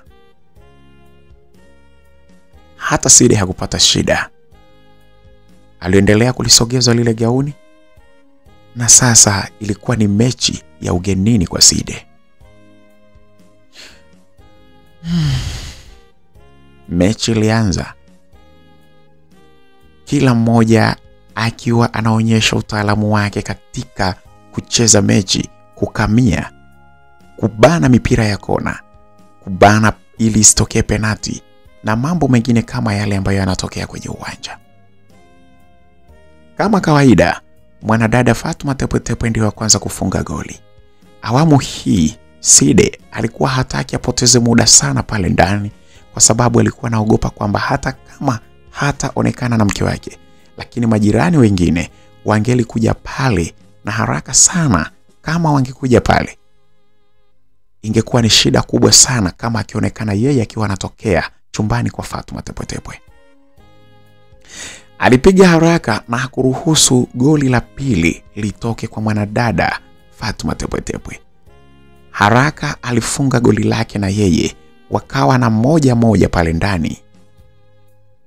Hata Side hakupata shida. Aliendelea kulisogeza lile gauni, na sasa ilikuwa ni mechi ya ugenini kwa Side. Mechi ilianza. Kila mmoja akiwa anaonyesha utaalamu wake katika kucheza mechi, kukamia, kubana mipira ya kona, kubana ili isitokee penalti na mambo mengine kama yale ambayo yanatokea kwenye uwanja. Kama kawaida, mwanadada Fatuma Tepwetepwe ndiye wa kwanza kufunga goli. Awamu hii Side alikuwa hataki apoteze muda sana pale ndani, kwa sababu alikuwa anaogopa kwamba hata kama hataonekana na mke wake, lakini majirani wengine wangelikuja pale na haraka sana. Kama wangekuja pale, ingekuwa ni shida kubwa sana kama akionekana yeye akiwa anatokea chumbani kwa Fatuma Tepwetepwe. Alipiga haraka na hakuruhusu goli la pili litoke kwa mwanadada Fatuma Tepwetepwe. Haraka alifunga goli lake na yeye wakawa na moja pale ndani.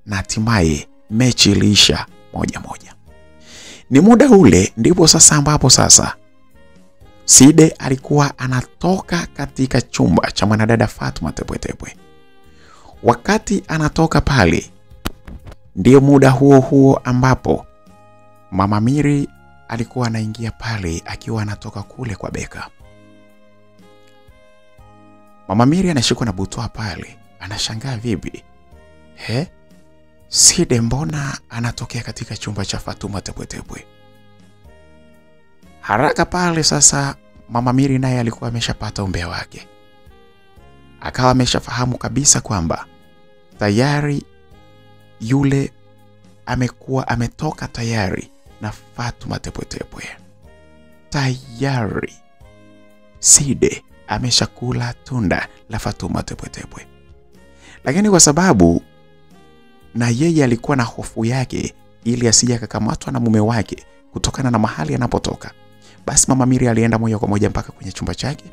na hatimaye mechi iliisha 1-1. Ni muda ule ndipo sasa ambapo sasa Side alikuwa anatoka katika chumba cha mwanadada Fatuma Tepwetepwe. Wakati anatoka pale, ndio muda huo ambapo Mama Miri alikuwa anaingia pale akiwa anatoka kule kwa Beka. Mama Miri anashikwa na butwa pale, anashangaa vipi? Side mbona anatokea katika chumba cha Fatuma Tepwetepwe? Haraka pale sasa Mama Miri naye alikuwa ameshapata umbea wake. Akawa ameshafahamu kabisa kwamba tayari yule amekuwa ametoka tayari na Fatuma Tepwetepwe. Tayari Side ameshakula tunda la Fatuma Tepwetepwe. Lakini kwa sababu na yeye alikuwa na hofu yake ili asije akakamatwa na mume wake kutokana na mahali anapotoka, basi Mama Miri alienda moja kwa moja mpaka kwenye chumba chake.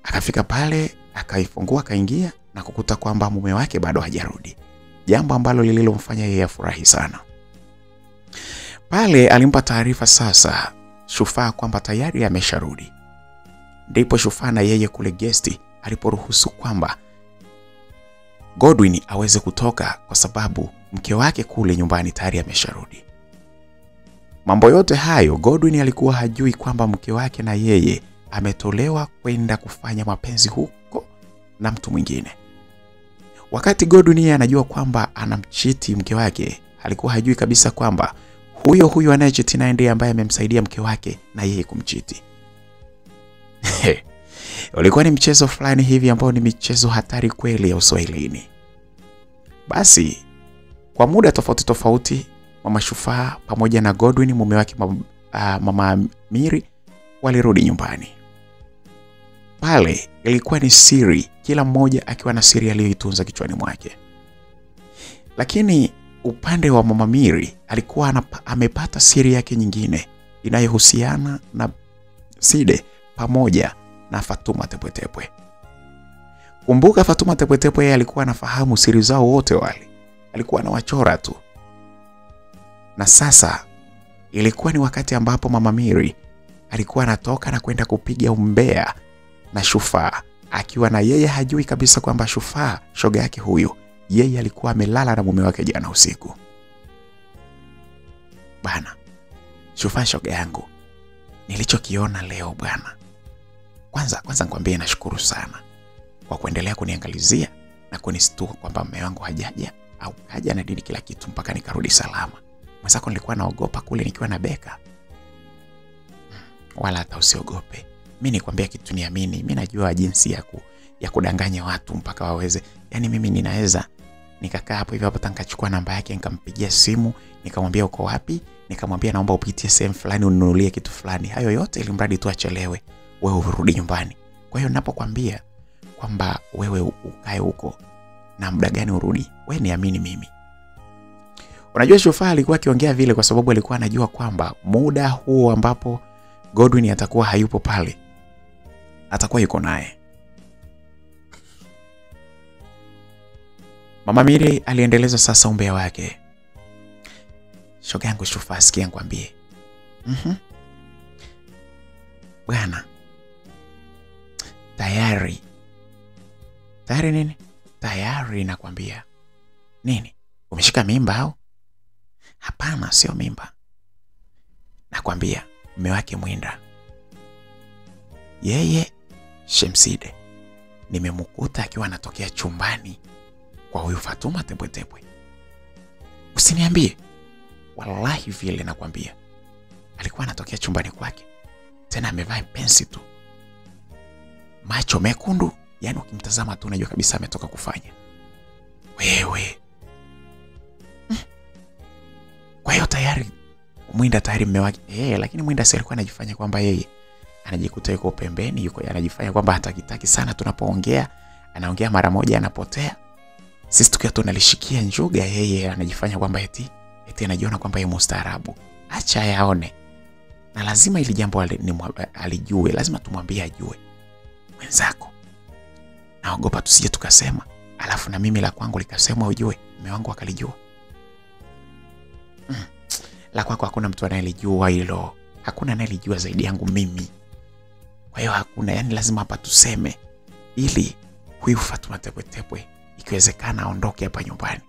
Akafika pale, akaifungua, akaingia na kukuta kwamba mume wake bado hajarudi. Jambo ambalo lililomfanya yeye afurahi sana. Pale alimpa taarifa sasa Shufaa kwamba tayari amesharudi. Ndipo Shufaa na yeye kule guesti aliporuhusu kwamba Godwin aweze kutoka kwa sababu mke wake kule nyumbani tayari amesharudi. Mambo yote hayo Godwin alikuwa hajui kwamba mke wake na yeye ametolewa kwenda kufanya mapenzi huko na mtu mwingine. Wakati Godwin anajua kwamba anamchiti mke wake, alikuwa hajui kabisa kwamba huyo anayechiti naye ndiye ambaye amemsaidia mke wake na yeye kumchiti. Ulikuwa ni mchezo fulani hivi ambao ni michezo hatari kweli ya Uswahilini. Basi kwa muda tofauti Mama Shufaa pamoja na Godwin mume wake Mama Miri walirudi nyumbani. Pale ilikuwa ni siri, kila mmoja akiwa na siri aliyoitunza kichwani mwake. Lakini upande wa Mama Miri alikuwa amepata siri yake nyingine inayohusiana na Side pamoja na Fatuma Tepwetepwe. Kumbuka Fatuma Tepwetepwe yeye alikuwa anafahamu siri zao wote wale. Alikuwa anawachora tu. Na sasa ilikuwa ni wakati ambapo Mama Miri alikuwa anatoka na kwenda kupiga umbea na Shufaa, akiwa na yeye hajui kabisa kwamba Shufaa shoga yake huyo yeye alikuwa amelala na mume wake jana usiku. Bana, Shufaa shoga yangu, nilichokiona leo bwana. Kwanza nikwambie nashukuru sana kwa kuendelea kuniangalizia na kunistua kwamba mume wangu hajaja au kaja na dini kila kitu mpaka nikarudi salama. Mwenzako nilikuwa naogopa kule nikiwa na Beka. Wala hata usiogope. Mimi nikwambia kitu niamini, mimi najua jinsi ya kudanganya watu mpaka waweze. Yaani mimi ninaweza nikakaa hapo hivi hapo nikachukua namba yake nikampigia simu, nikamwambia uko wapi, nikamwambia naomba upitie sehemu fulani ununulie kitu fulani. Hayo yote ili mradi tu achelewe wewe urudi nyumbani. Kwa hiyo ninapokuambia kwamba wewe ukae huko na muda gani urudi, wewe niamini mimi. Unajua Shufaa alikuwa akiongea vile kwa sababu alikuwa anajua kwamba muda huo ambapo Godwin atakuwa hayupo pale, atakuwa yuko naye. Mama Miri aliendeleza sasa umbea wake. Shoga yangu Shufaa, sikia nikwambie. Bwana, tayari nini? Tayari nakwambia. Nini? Umeshika mimba au? Hapana, sio mimba. Nakwambia mume wake Mwinda, yeye Shemside, nimemkuta akiwa anatokea chumbani kwa huyu Fatuma Tepwetepwe. Usiniambie. Wallahi vile nakwambia. Alikuwa anatokea chumbani kwake. Tena amevaa pensi tu. Macho mekundu, yani ukimtazama tu unajua kabisa ametoka kufanya. Wewe. Kwa hiyo tayari Mwinda tayari mume wake. Lakini Mwinda si alikuwa anajifanya kwamba yeye anajikuta yuko pembeni, yuko anajifanya kwamba hatakitaki sana tunapoongea, anaongea mara moja anapotea. Sisi tukiwa tunalishikia njuga, yeye anajifanya kwamba eti anajiona kwamba yeye mustaarabu. Acha yaone. Na lazima ili jambo alijue, lazima tumwambie ajue. Mwenzako, naogopa tusije tukasema alafu na mimi la kwangu likasemwa ujue. mume wangu akalijua? La kwako hakuna mtu anayelijua hilo. Hakuna anayelijua zaidi yangu mimi. Kwa hiyo hakuna, yani lazima hapa tuseme ili huyu Fatuma Tepwetepwe ikiwezekana aondoke hapa nyumbani.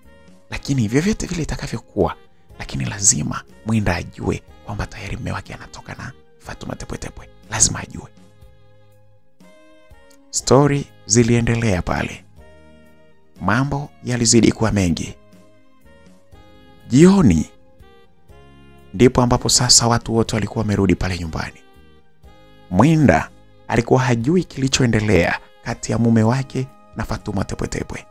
Lakini vyovyote vile itakavyokuwa, lakini lazima Mwinda ajue kwamba tayari mume wake anatoka na Fatuma Tepwetepwe. Lazima ajue. Story ziliendelea pale. Mambo yalizidi kuwa mengi. Jioni ndipo ambapo sasa watu wote walikuwa wamerudi pale nyumbani. Mwinda alikuwa hajui kilichoendelea kati ya mume wake na Fatuma Tepwetepwe.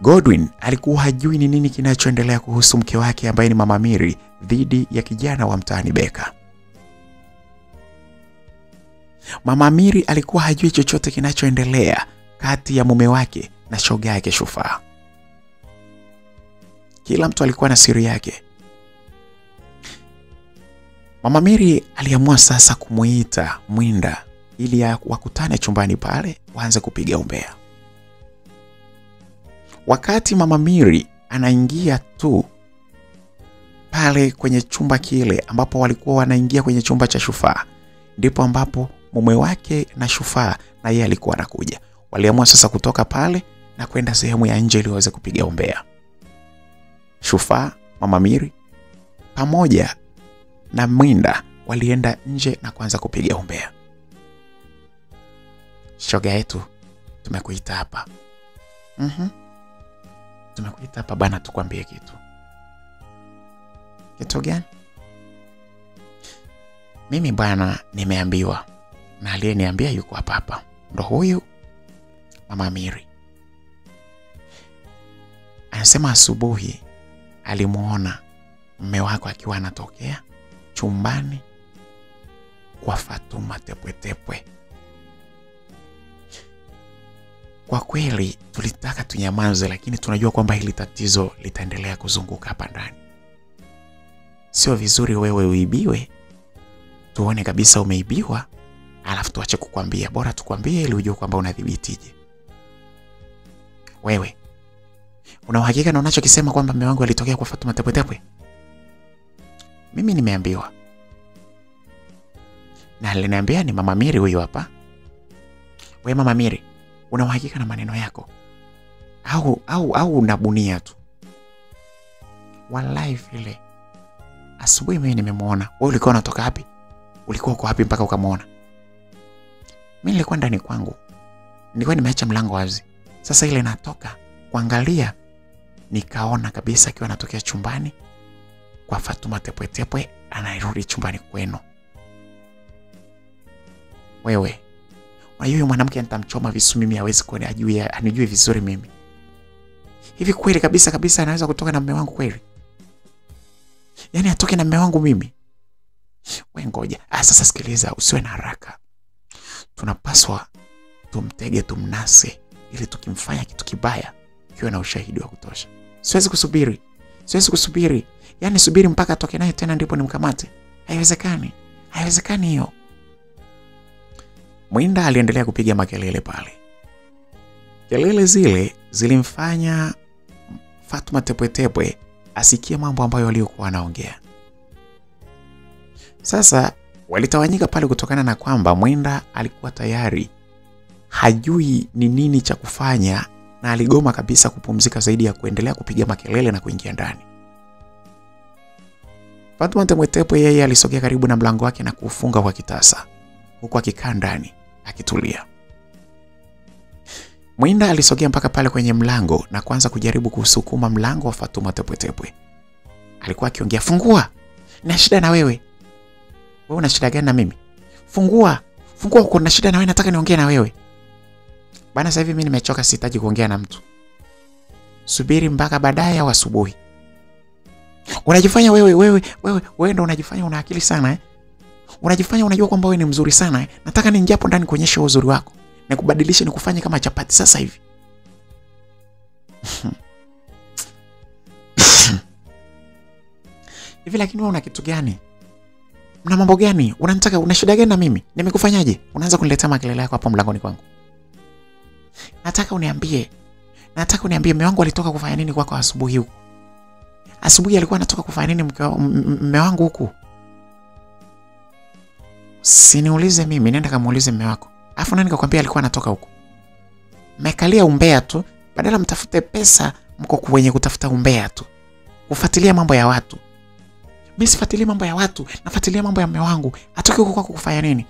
Godwin alikuwa hajui ni nini kinachoendelea kuhusu mke wake ambaye ni Mama Miri dhidi ya kijana wa mtaani Beka. Mama Miri alikuwa hajui chochote kinachoendelea kati ya mume wake na shoga yake Shufaa. Kila mtu alikuwa na siri yake. Mama Miri aliamua sasa kumuita Mwinda ili wakutane chumbani pale waanze kupiga umbea. Wakati Mama Miri anaingia tu pale kwenye chumba kile ambapo walikuwa wanaingia kwenye chumba cha Shufaa, ndipo ambapo mume wake na Shufaa na yeye alikuwa anakuja. Waliamua sasa kutoka pale na kwenda sehemu ya nje ili waweze kupiga umbea. Shufaa, Mama Miri pamoja na Mwinda walienda nje na kuanza kupiga umbea. Shoga yetu, tumekuita hapa. Tumekuita hapa bana tukwambie kitu. Kitu gani? Mimi bwana nimeambiwa na aliyeniambia yuko hapa. Ndo huyu Mama Miri. Anasema asubuhi alimuona mume wako akiwa anatokea chumbani kwa Fatuma Tepwetepwe. Kwa kweli tulitaka tunyamaze, lakini tunajua kwamba hili tatizo litaendelea kuzunguka hapa ndani. Sio vizuri wewe uibiwe, tuone kabisa umeibiwa, alafu tuache kukwambia. Bora tukwambie ili ujue kwamba unadhibitije. Wewe una uhakika na unachokisema kwamba mume wangu alitokea kwa Fatuma Tepwetepwe? Mimi nimeambiwa. Na aliniambia ni Mama Miri huyu hapa. Wewe Mama Miri, una uhakika na maneno yako? Au unabunia tu? Wallahi vile asubuhi mimi nimemuona. Wewe ulikuwa unatoka wapi? Ulikuwa uko wapi mpaka ukamuona? Mimi nilikuwa ndani kwangu. Nilikuwa nimeacha mlango wazi. Sasa ile natoka kuangalia nikaona kabisa akiwa anatokea chumbani kwa Fatuma Tepwetepwe anarudi chumbani kwenu. Wewe, unajua mwanamke nitamchoma visu mimi, hawezi kuona anijue vizuri mimi. Hivi kweli kabisa anaweza kutoka na mume wangu kweli? Yaani atoke na mume wangu mimi? Wewe ngoja. Sasa sikiliza, usiwe na haraka. Tunapaswa tumtege, tumnase ili tukimfanya kitu kibaya kiwe na ushahidi wa kutosha. Siwezi kusubiri. Yaani subiri mpaka atoke naye tena ndipo nimkamate. Haiwezekani hiyo. Mwinda aliendelea kupiga makelele pale. Kelele zile zilimfanya Fatuma Tepwetepwe asikie mambo ambayo waliokuwa wanaongea. Sasa walitawanyika pale kutokana na kwamba Mwinda alikuwa tayari hajui ni nini cha kufanya na aligoma kabisa kupumzika zaidi ya kuendelea kupiga makelele na kuingia ndani. Fatuma Tepwetepwe yeye alisogea karibu na mlango wake na kufunga kwa kitasa, huku akikaa ndani akitulia. Mwinda alisogea mpaka pale kwenye mlango na kuanza kujaribu kusukuma mlango wa Fatuma Tepwetepwe. Alikuwa akiongea, "Fungua. Na shida na wewe. Wewe una shida gani na mimi? Fungua. Uko na shida na wewe, nataka niongee na wewe." Bana, sasa hivi mimi nimechoka, sihitaji kuongea na mtu. Subiri mpaka baadaye au asubuhi. Unajifanya wewe ndo unajifanya una akili sana eh? Unajifanya unajua kwamba wewe ni mzuri sana eh? Nataka niingie hapo ndani kuonyesha uzuri wako na kubadilisha ni kufanye kama chapati sasa hivi. Hivi lakini wewe una kitu gani? Una mambo gani? Unanitaka, una shida gani na mimi? Nimekufanyaje? Unaanza kuniletea makelele yako hapo mlangoni kwangu. Nataka uniambie nataka uniambie mume wangu alitoka kufanya nini kwako asubuhi huko? Asubuhi alikuwa anatoka kufanya nini mume wangu huko? Siniulize mimi, nenda kamuulize mume wako. Alafu nani kakwambia alikuwa anatoka huko? Mmekalia umbea tu, badala mtafute pesa mko kwenye kutafuta umbea tu. Kufuatilia mambo ya watu. Mimi sifuatilie mambo ya watu, nafuatilia mambo ya mume wangu. Atoke huko kwako kufanya nini?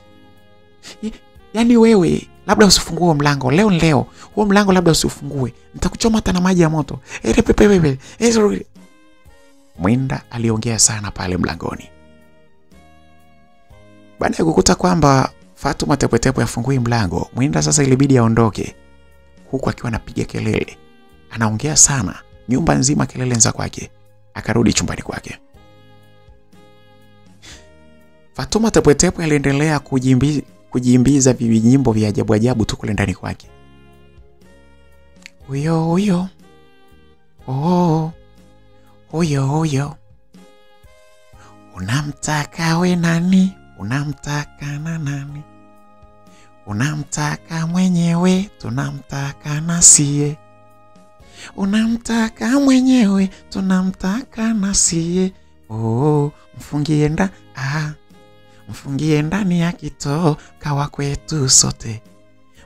Yaani wewe labda usifungue mlango leo. Huo mlango labda usifungue. Nitakuchoma hata na maji ya moto. Pepe. Mwinda aliongea sana pale mlangoni. Baada ya kukuta kwamba Fatuma Tepetepe afungui mlango, Mwinda sasa ilibidi aondoke. Huku akiwa anapiga kelele. Anaongea sana, nyumba nzima kelele nza kwake. Akarudi chumbani kwake. Fatuma Tepetepe aliendelea kujiimbiza nyimbo vya ajabu ajabu tu kule ndani kwake. Huyo. Oh. Huyo. Unamtaka we nani? Unamtaka na nani? Unamtaka mwenyewe, tunamtaka nasie. Unamtaka mwenyewe, tunamtaka nasie. Oh, mfungie ndani ya kitoka wa kwetu sote.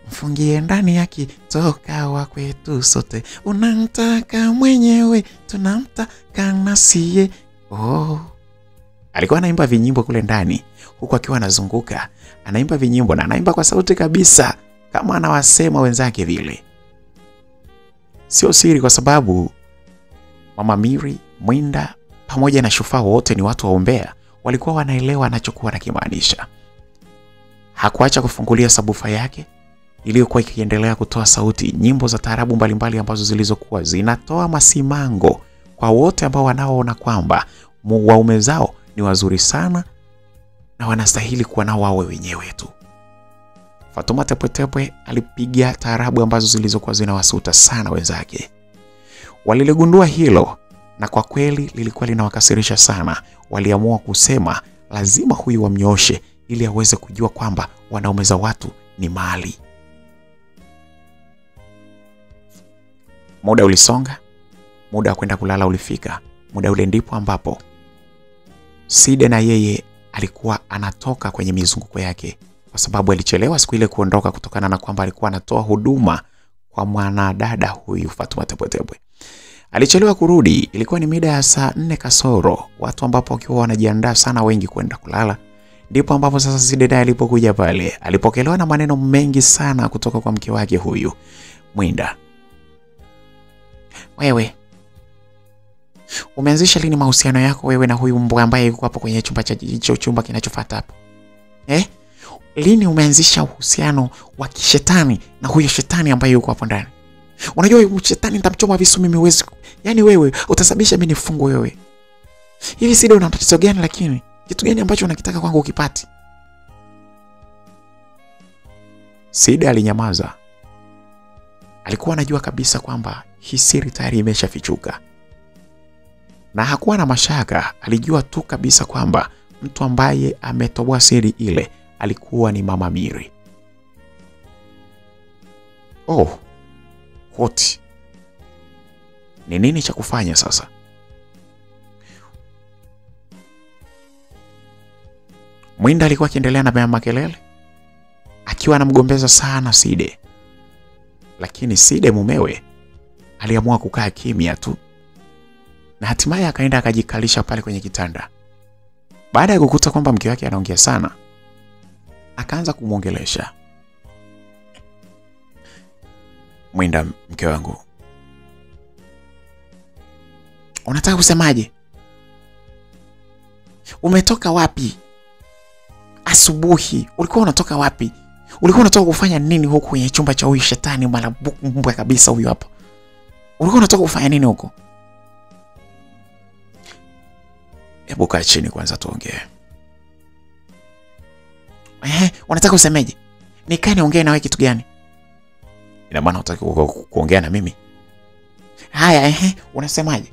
Mfungie ndani ya kitoka wa kwetu sote. Unamtaka mwenyewe, tunamtaka nasie. Oh. Alikuwa anaimba vinyimbo kule ndani, huku akiwa anazunguka, anaimba vinyimbo na anaimba kwa sauti kabisa kama anawasema wenzake vile. Sio siri kwa sababu Mama Miri, Mwinda pamoja na Shufaa wote ni watu wa umbea, walikuwa wanaelewa anachokuwa anakimaanisha. Hakuacha kufungulia sabufa yake iliyokuwa ikiendelea kutoa sauti nyimbo za taarabu mbalimbali ambazo zilizokuwa zinatoa masimango kwa wote ambao wanaoona kwamba waume zao ni wazuri sana na wanastahili kuwa nao wao wenyewe tu. Fatuma Tepetepe alipiga taarabu ambazo zilizokuwa zinawasuta sana wenzake. Waliligundua hilo na kwa kweli lilikuwa linawakasirisha sana. Waliamua kusema lazima huyu wamnyoshe ili aweze kujua kwamba wanaume za watu ni mali. Muda ulisonga, muda wa kwenda kulala ulifika. Muda ule ndipo ambapo Side na yeye alikuwa anatoka kwenye mizunguko yake kwa sababu alichelewa siku ile kuondoka kutokana na kwamba alikuwa anatoa huduma kwa mwanadada huyu Fatuma Tepetepe. Alichelewa kurudi, ilikuwa ni mida ya saa 4 kasoro, watu ambapo wakiwa wanajiandaa sana wengi kwenda kulala. Ndipo ambapo sasa Side naye alipokuja pale, alipokelewa na maneno mengi sana kutoka kwa mke wake huyu Mwinda. Wewe umeanzisha lini mahusiano yako wewe na huyu mbwa ambaye yuko hapo kwenye chumba kinachofuata hapo? Lini umeanzisha uhusiano wa kishetani na huyo shetani ambaye yuko hapo ndani? Unajua huyo shetani nitamchoma visu mimi uwezi. Yaani wewe utasababisha mimi nifungwe wewe. Hivi Side una tatizo gani lakini? Kitu gani ambacho unakitaka kwangu ukipati? Side alinyamaza. Alikuwa anajua kabisa kwamba hii siri tayari imeshafichuka. Na hakuwa na mashaka, alijua tu kabisa kwamba mtu ambaye ametoboa siri ile alikuwa ni Mama Miri. Oh, hoti. Ni nini cha kufanya sasa? Mwinda alikuwa akiendelea na makelele, akiwa anamgombeza sana Side. Lakini Side mumewe aliamua kukaa kimya tu. Na hatimaye akaenda akajikalisha pale kwenye kitanda. Baada ya kukuta kwamba mke wake anaongea sana, akaanza kumuongelesha. Mwinda, mke wangu, unataka kusemaje? Umetoka wapi? Asubuhi ulikuwa unatoka wapi? Ulikuwa unatoka kufanya nini huko kwenye chumba cha huyu shetani mbwa kabisa huyu hapa? Ulikuwa unatoka kufanya nini huko? Hebu kaa chini kwanza tuongee. Unataka usemeje? Nikaa niongee na wewe kitu gani? Ina maana unataka kuongea na mimi? Haya, unasemaje?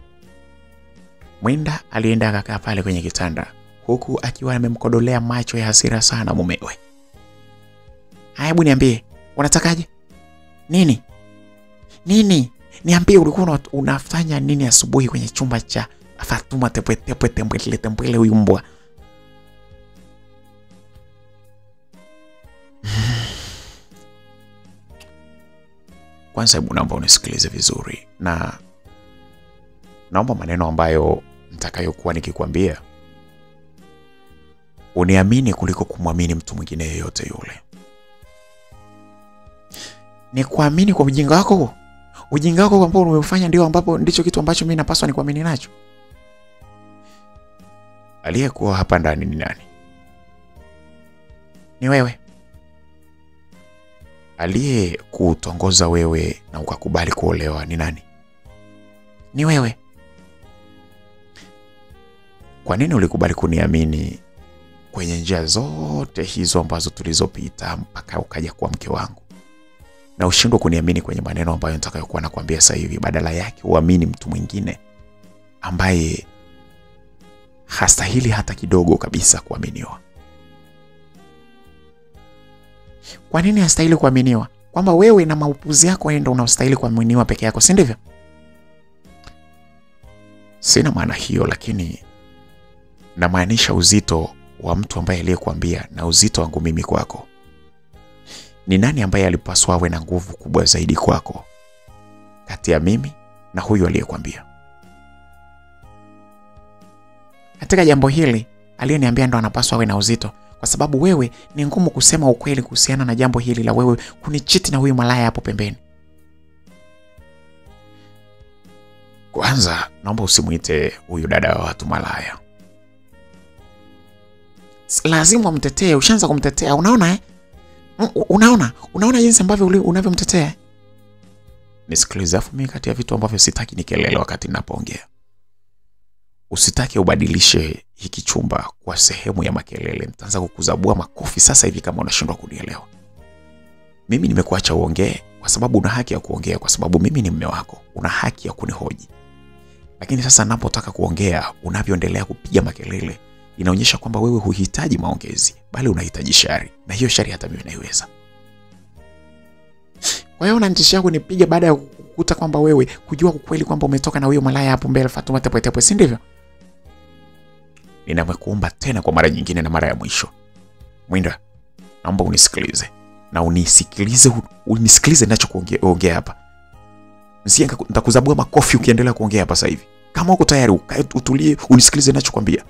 Mwinda alienda akakaa pale kwenye kitanda huku akiwa amemkodolea macho ya hasira sana mumewe. Hebu niambie, unatakaje? Nini? Niambie ulikuwa unafanya nini asubuhi kwenye chumba cha Fatuma tembele huyu mbwa? Kwanza hebu naomba unisikilize vizuri, na naomba maneno ambayo nitakayokuwa nikikwambia uniamini kuliko kumwamini mtu mwingine yeyote yule. Ni kuamini kwa ujinga wako? Ujinga wako ambao umefanya ndicho kitu ambacho mimi napaswa nikuamini nacho? Aliyekuwa hapa ndani ni nani? Ni wewe. Aliyekutongoza wewe na ukakubali kuolewa ni nani? Ni wewe. Kwa nini ulikubali kuniamini kwenye njia zote hizo ambazo tulizopita mpaka ukaja kuwa mke wangu? Na ushindwe kuniamini kwenye maneno ambayo nitakayokuwa nakwambia sasa hivi, badala yake uamini mtu mwingine ambaye hastahili hata kidogo kabisa kuaminiwa. Kwa nini hastahili kuaminiwa? Kwamba wewe na maupuzi yako ndio unastahili kuaminiwa peke yako, si ndivyo? Sina maana hiyo, lakini namaanisha uzito wa mtu ambaye aliyekuambia na uzito wangu mimi kwako. Ni nani ambaye alipaswa awe na nguvu kubwa zaidi kwako kati ya mimi na huyu aliyekuambia? Katika jambo hili aliyeniambia ndo anapaswa awe na uzito, kwa sababu wewe ni ngumu kusema ukweli kuhusiana na jambo hili la wewe kunichiti na huyu malaya hapo pembeni. Kwanza naomba usimuite huyu dada wa watu malaya. Lazima umtetee, ushaanza kumtetea, unaona Unaona jinsi ambavyo unavyomtetea? Nisikilize, afu mimi kati ya vitu ambavyo sitaki ni kelele wakati ninapoongea. Usitake ubadilishe hiki chumba kwa sehemu ya makelele. Nitaanza kukuzabua makofi sasa hivi kama unashindwa kunielewa. Mimi nimekuacha uongee kwa sababu una haki ya kuongea, kwa sababu mimi ni mume wako. Una haki ya kunihoji. Lakini sasa ninapotaka kuongea, unavyoendelea kupiga makelele, inaonyesha kwamba wewe huhitaji maongezi, bali unahitaji shari. Na hiyo shari hata mimi naiweza. Kwa hiyo unanitishia kunipiga baada ya kukuta kwamba wewe kujua ukweli kwamba umetoka na huyo malaya hapo mbele Fatuma tepe, si ndivyo? Ninamekuomba tena kwa mara nyingine na mara ya mwisho. Mwinda, naomba unisikilize. Na unisikilize ninachokuongea hapa. Msianga nitakuzabua makofi ukiendelea kuongea hapa sasa hivi. Kama uko tayari ukae utulie unisikilize ninachokuambia.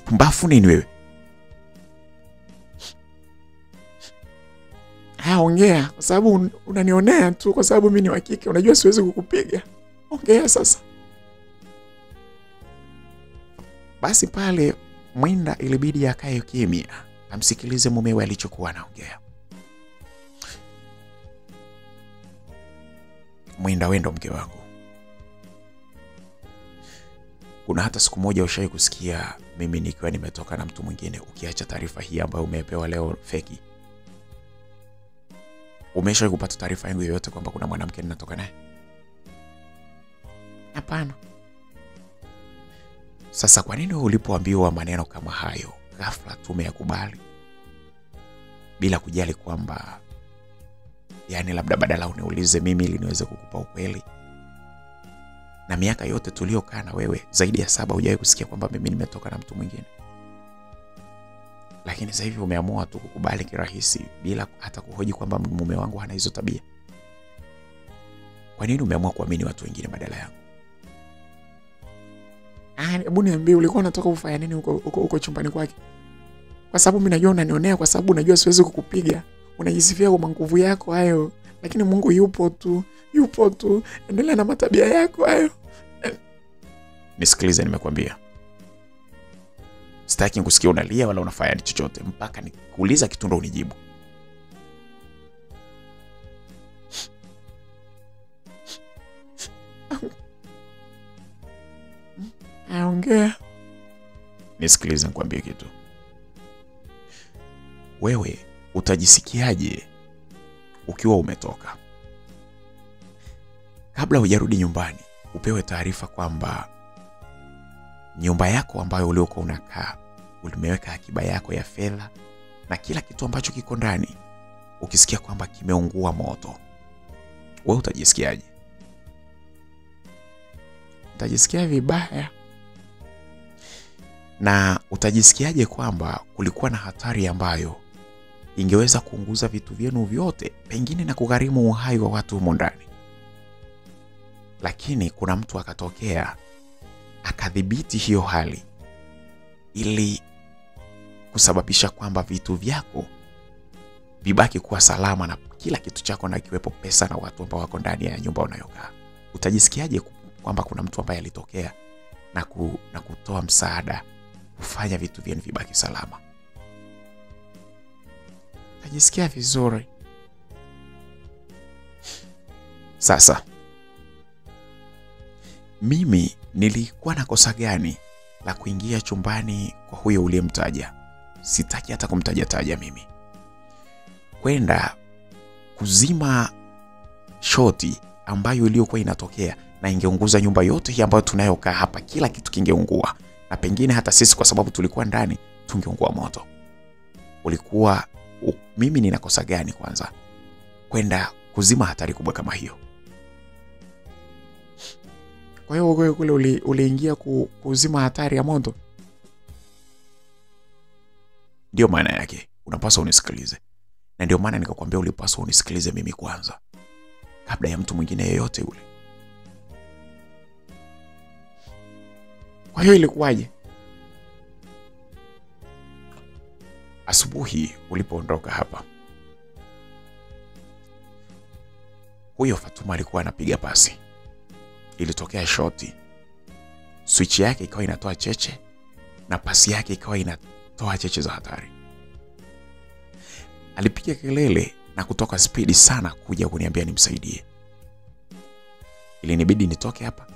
Pumbafu nini wewe? Ongea, kwa sababu unanionea tu kwa sababu mimi ni wa kike. Unajua siwezi kukupiga. Ongea sasa. Basi pale Mwinda ilibidi akae kimya, amsikilize mumewe alichokuwa anaongea. Mwinda, wewe ndo mke wangu. Kuna hata siku moja ushawahi kusikia mimi nikiwa nimetoka na mtu mwingine, ukiacha taarifa hii ambayo umepewa leo feki? Umeshawahi kupata taarifa yangu yoyote kwamba kuna mwanamke ninatoka naye? Hapana. Sasa kwa nini ulipoambiwa maneno kama hayo ghafla tumeyakubali bila kujali kwamba labda badala uniulize mimi ili niweze kukupa ukweli? Na miaka yote tuliokaa na wewe zaidi ya 7 hujawahi kusikia kwamba mimi nimetoka na mtu mwingine. Lakini sasa hivi umeamua tu kukubali kirahisi bila hata kuhoji kwamba mume wangu hana hizo tabia. Kwa nini umeamua kuamini watu wengine badala yangu? Hebu niambie ulikuwa unataka kufanya nini huko chumbani kwake? Kwa sababu mimi najua unanionea, kwa sababu najua siwezi kukupiga. Unajisifia kwa nguvu yako hayo, lakini Mungu yupo tu. Endelea na matabia yako hayo. Nisikilize, nimekwambia. Sitaki kusikia unalia wala unafanya chochote mpaka nikuuliza kitu ndo unijibu. Ongea. Nisikilize nikwambie kitu. Wewe utajisikiaje ukiwa umetoka? Kabla hujarudi nyumbani, upewe taarifa kwamba nyumba yako ambayo uliokuwa unakaa, ulimeweka akiba yako ya fedha na kila kitu ambacho kiko ndani, ukisikia kwamba kimeungua moto, wewe utajisikiaje? utajisikia vibaya. Na utajisikiaje kwamba kulikuwa na hatari ambayo ingeweza kuunguza vitu vyenu vyote, pengine na kugharimu uhai wa watu humo ndani. Lakini kuna mtu akatokea akadhibiti hiyo hali ili kusababisha kwamba vitu vyako vibaki kuwa salama na kila kitu chako, na kiwepo pesa na watu ambao wako ndani ya nyumba unayokaa. Utajisikiaje kwamba kuna mtu ambaye alitokea na kutoa msaada kufanya vitu vyenu vibaki salama? Utajisikia vizuri. Sasa mimi nilikuwa na kosa gani la kuingia chumbani kwa huyo uliyemtaja? Sitaki hata kumtaja mimi. Kwenda kuzima shoti ambayo iliyokuwa inatokea na ingeunguza nyumba yote hii ambayo tunayokaa hapa, kila kitu kingeungua, na pengine hata sisi kwa sababu tulikuwa ndani tungeungua moto. Mimi nina kosa gani kwanza kwenda kuzima hatari kubwa kama hiyo? Kwa hiyo kule uliingia kuzima hatari ya moto? Ndio maana yake. Unapaswa unisikilize. Na ndio maana nikakwambia ulipaswa unisikilize mimi kwanza, kabla ya mtu mwingine yeyote ule. Kwa hiyo ilikuwaje? Asubuhi ulipoondoka hapa, huyo Fatuma alikuwa anapiga pasi. Ilitokea shoti, switch yake ikawa inatoa cheche na pasi yake ikawa inatoa cheche za hatari. Alipiga kelele na kutoka spidi sana kuja kuniambia nimsaidie. Ilinibidi nitoke hapa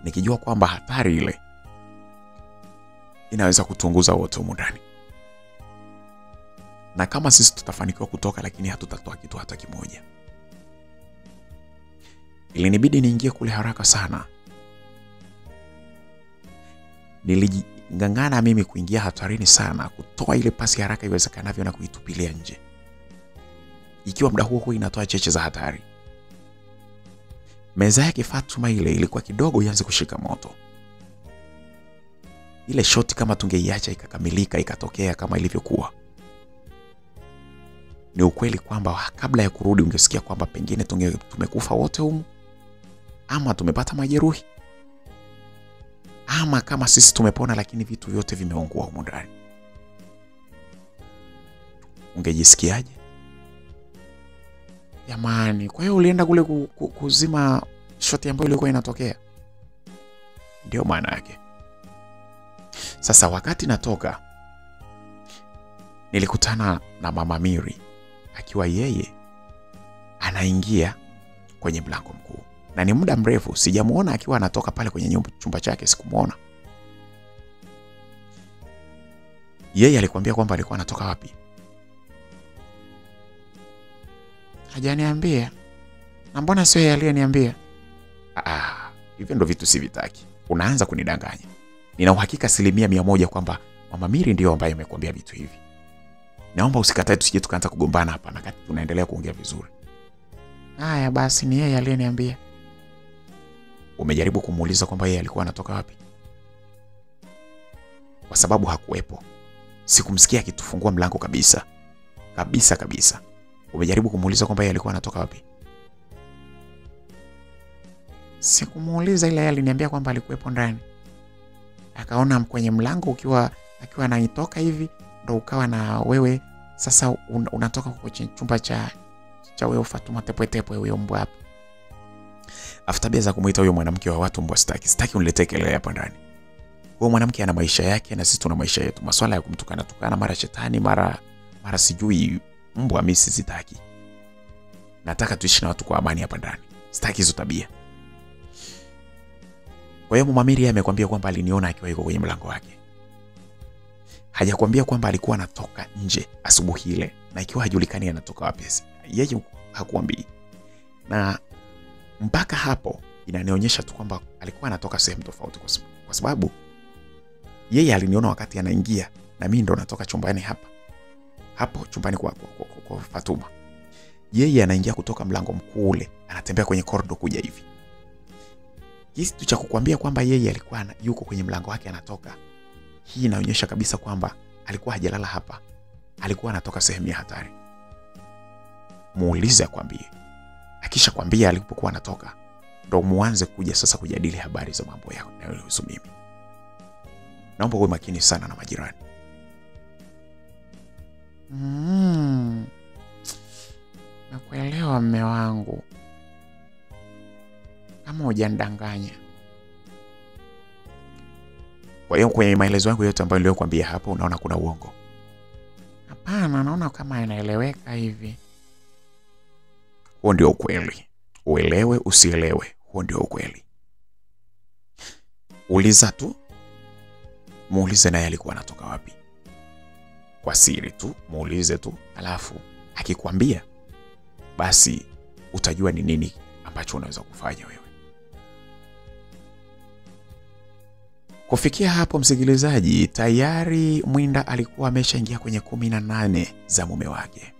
nikijua kwamba hatari ile inaweza kutunguza wote humu ndani, na kama sisi tutafanikiwa kutoka lakini hatutatoa kitu hata kimoja. Ilinibidi niingie kule haraka sana. Niligangana mimi kuingia hatarini sana, kutoa ile pasi haraka iwezekanavyo na kuitupilia nje, ikiwa muda huo inatoa cheche za hatari. Meza yake Fatuma ile ilikuwa kidogo ianze kushika moto. Ile shoti kama tungeiacha ikakamilika ikatokea kama ilivyokuwa, ni ukweli kwamba kabla ya kurudi ungesikia kwamba pengine tumekufa wote humu, ama tumepata majeruhi, ama kama sisi tumepona lakini vitu vyote vimeungua humu ndani. Ungejisikiaje? Jamani, kwa hiyo ulienda kule kuzima shoti ambayo ilikuwa inatokea? Ndio maana yake. Sasa wakati natoka, nilikutana na Mama Miri akiwa yeye anaingia kwenye mlango mkuu, na ni muda mrefu sijamuona akiwa anatoka pale kwenye chumba chake, sikumuona. Yeye alikwambia kwamba alikuwa anatoka wapi? Hajaniambia. Na mbona sio yeye aliyeniambia? Hivyo ndo vitu sivitaki. Unaanza kunidanganya. Nina uhakika 100% kwamba Mama Miri ndio ambaye amekwambia vitu hivi. Naomba usikatae tusije tukaanza kugombana hapa na kati tunaendelea kuongea vizuri. Haya basi, ni yeye aliyeniambia. Umejaribu kumuuliza kwamba yeye alikuwa anatoka wapi? Kwa sababu hakuwepo. Sikumsikia akitufungua mlango kabisa. Kabisa. Umejaribu kumuuliza kwamba yeye alikuwa anatoka wapi? Sikumuuliza, ila yeye aliniambia kwamba alikuwepo ndani. Akaona kwenye mlango akiwa anaitoka hivi, ndo ukawa na wewe sasa unatoka kwenye chumba cha wewe Fatuma Tepwe huyo mbwa hapo. After za kumuita huyo mwanamke wa watu mbwa, sitaki uniletee kelele hapa ndani. Huyo mwanamke ana maisha yake na sisi tuna maisha yetu. Masuala ya kumtukana mara shetani mara sijui mbwa, mimi sitaki. Nataka tuishi na watu kwa amani hapa ndani. Sitaki hizo tabia. Kwa hiyo Mama Miri amekwambia kwamba aliniona akiwa yuko kwenye mlango wake. Hajakwambia kwamba alikuwa anatoka nje asubuhi ile, na ikiwa hajulikani anatoka wapi. Yeye hakuambii. Na mpaka hapo inanionyesha tu kwamba alikuwa anatoka sehemu tofauti, kwa sababu yeye aliniona wakati anaingia na mimi ndo natoka chumbani hapo chumbani kwa Fatuma. Yeye anaingia kutoka mlango mkuu ule, anatembea kwenye corridor kuja hivi. kitu cha kukwambia kwamba yeye alikuwa yuko kwenye mlango wake anatoka, hii inaonyesha kabisa kwamba alikuwa hajalala hapa, alikuwa anatoka sehemu ya hatari. Muulize akwambie. Akisha kwambia alipokuwa anatoka, ndo muanze kuja sasa kujadili habari za mambo yao na yanayohusu mimi. Naomba uwe makini sana na majirani. Nakuelewa mme wangu, kama hujandanganya. Kwa hiyo kwenye maelezo yangu yote ambayo niliyokuambia hapo unaona kuna uongo? Hapana, naona kama inaeleweka hivi. Huo ndio ukweli. Uelewe usielewe, huo ndio ukweli. Uliza tu. Muulize naye alikuwa anatoka wapi. Kwa siri tu, muulize tu, alafu akikwambia basi utajua ni nini ambacho unaweza kufanya wewe. Kufikia hapo msikilizaji, tayari Mwinda alikuwa ameshaingia kwenye 18 za mume wake.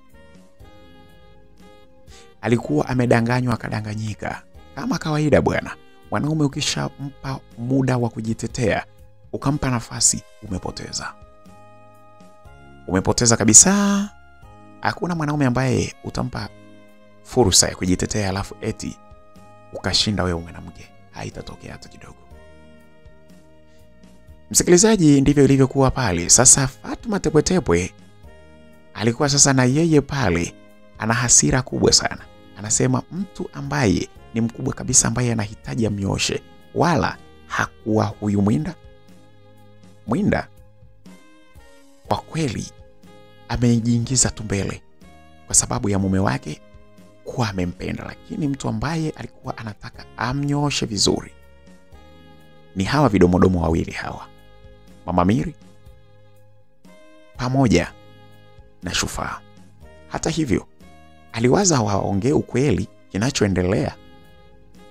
Alikuwa amedanganywa akadanganyika. Kama kawaida bwana, mwanaume ukishampa muda wa kujitetea, ukampa nafasi, umepoteza. Umepoteza kabisa. Hakuna mwanaume ambaye utampa fursa ya kujitetea alafu eti ukashinda wewe mwanamke. Haitatokea hata kidogo. Msikilizaji, ndivyo ilivyokuwa pale. Sasa Fatuma Tepwetepwe alikuwa sasa na yeye pale ana hasira kubwa sana. Anasema mtu ambaye ni mkubwa kabisa ambaye anahitaji amnyoshe, wala hakuwa huyu Mwinda. Mwinda kwa kweli amejiingiza tu mbele kwa sababu ya mume wake kuwa amempenda, lakini mtu ambaye alikuwa anataka amnyoshe vizuri ni hawa vidomodomo wawili hawa, Mama Miri pamoja na Shufaa. Hata hivyo aliwaza waongee ukweli kinachoendelea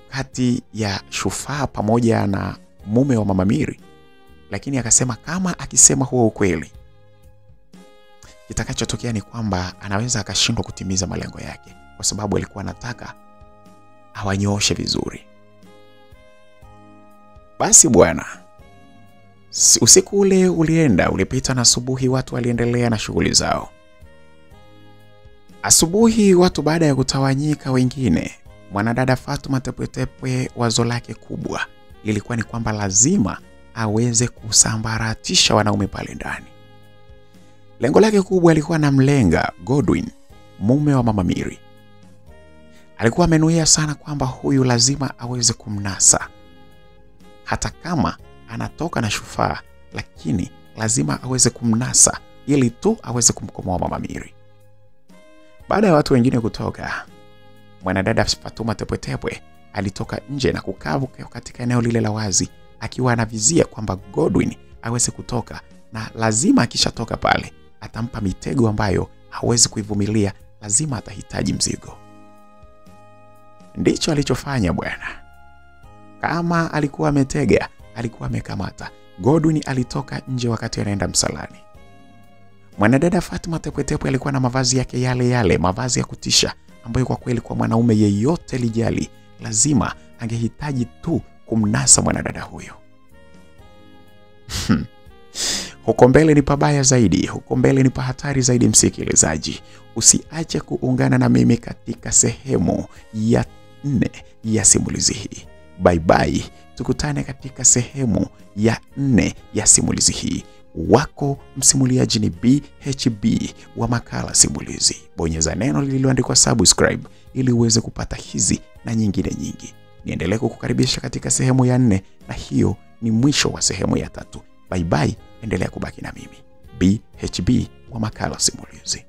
kati ya Shufaa pamoja na mume wa Mama Miri, lakini akasema kama akisema huo ukweli kitakachotokea ni kwamba anaweza akashindwa kutimiza malengo yake, kwa sababu alikuwa anataka awanyooshe vizuri. Basi bwana, usiku ule ulipita na asubuhi watu waliendelea na shughuli zao. Asubuhi watu baada ya kutawanyika wengine, mwanadada Fatuma Tepwetepwe wazo lake kubwa lilikuwa ni kwamba lazima aweze kusambaratisha wanaume pale ndani. Lengo lake kubwa alikuwa anamlenga Godwin, mume wa Mama Miri. Alikuwa amenuia sana kwamba huyu lazima aweze kumnasa. Hata kama anatoka na Shufaa, lakini lazima aweze kumnasa ili tu aweze kumkomoa Mama Miri. Baada ya watu wengine kutoka, mwanadada Fatuma Tepwetepwe alitoka nje na kukaa katika eneo lile la wazi akiwa anavizia kwamba Godwin aweze kutoka, na lazima akishatoka pale atampa mitego ambayo hawezi kuivumilia, lazima atahitaji mzigo. Ndicho alichofanya bwana. Kama alikuwa ametega, alikuwa amekamata. Godwin alitoka nje wakati anaenda msalani. Mwanadada Fatuma Tepwetepwe alikuwa na mavazi yake yale yale, mavazi ya kutisha ambayo kwa kweli kwa mwanaume yeyote lijali lazima angehitaji tu kumnasa mwanadada huyo. Huko mbele ni pabaya zaidi, huko mbele ni pahatari zaidi msikilizaji. Usiache kuungana na mimi katika sehemu ya 4 ya simulizi hii. Bye bye, tukutane katika sehemu ya 4 ya simulizi hii. Wako msimuliaji ni BHB wa Makala Simulizi. Bonyeza neno lililoandikwa subscribe ili uweze kupata hizi na nyingine nyingi. Niendelee kukukaribisha katika sehemu ya 4, na hiyo ni mwisho wa sehemu ya 3. Bye bye, endelea kubaki na mimi BHB wa Makala Simulizi.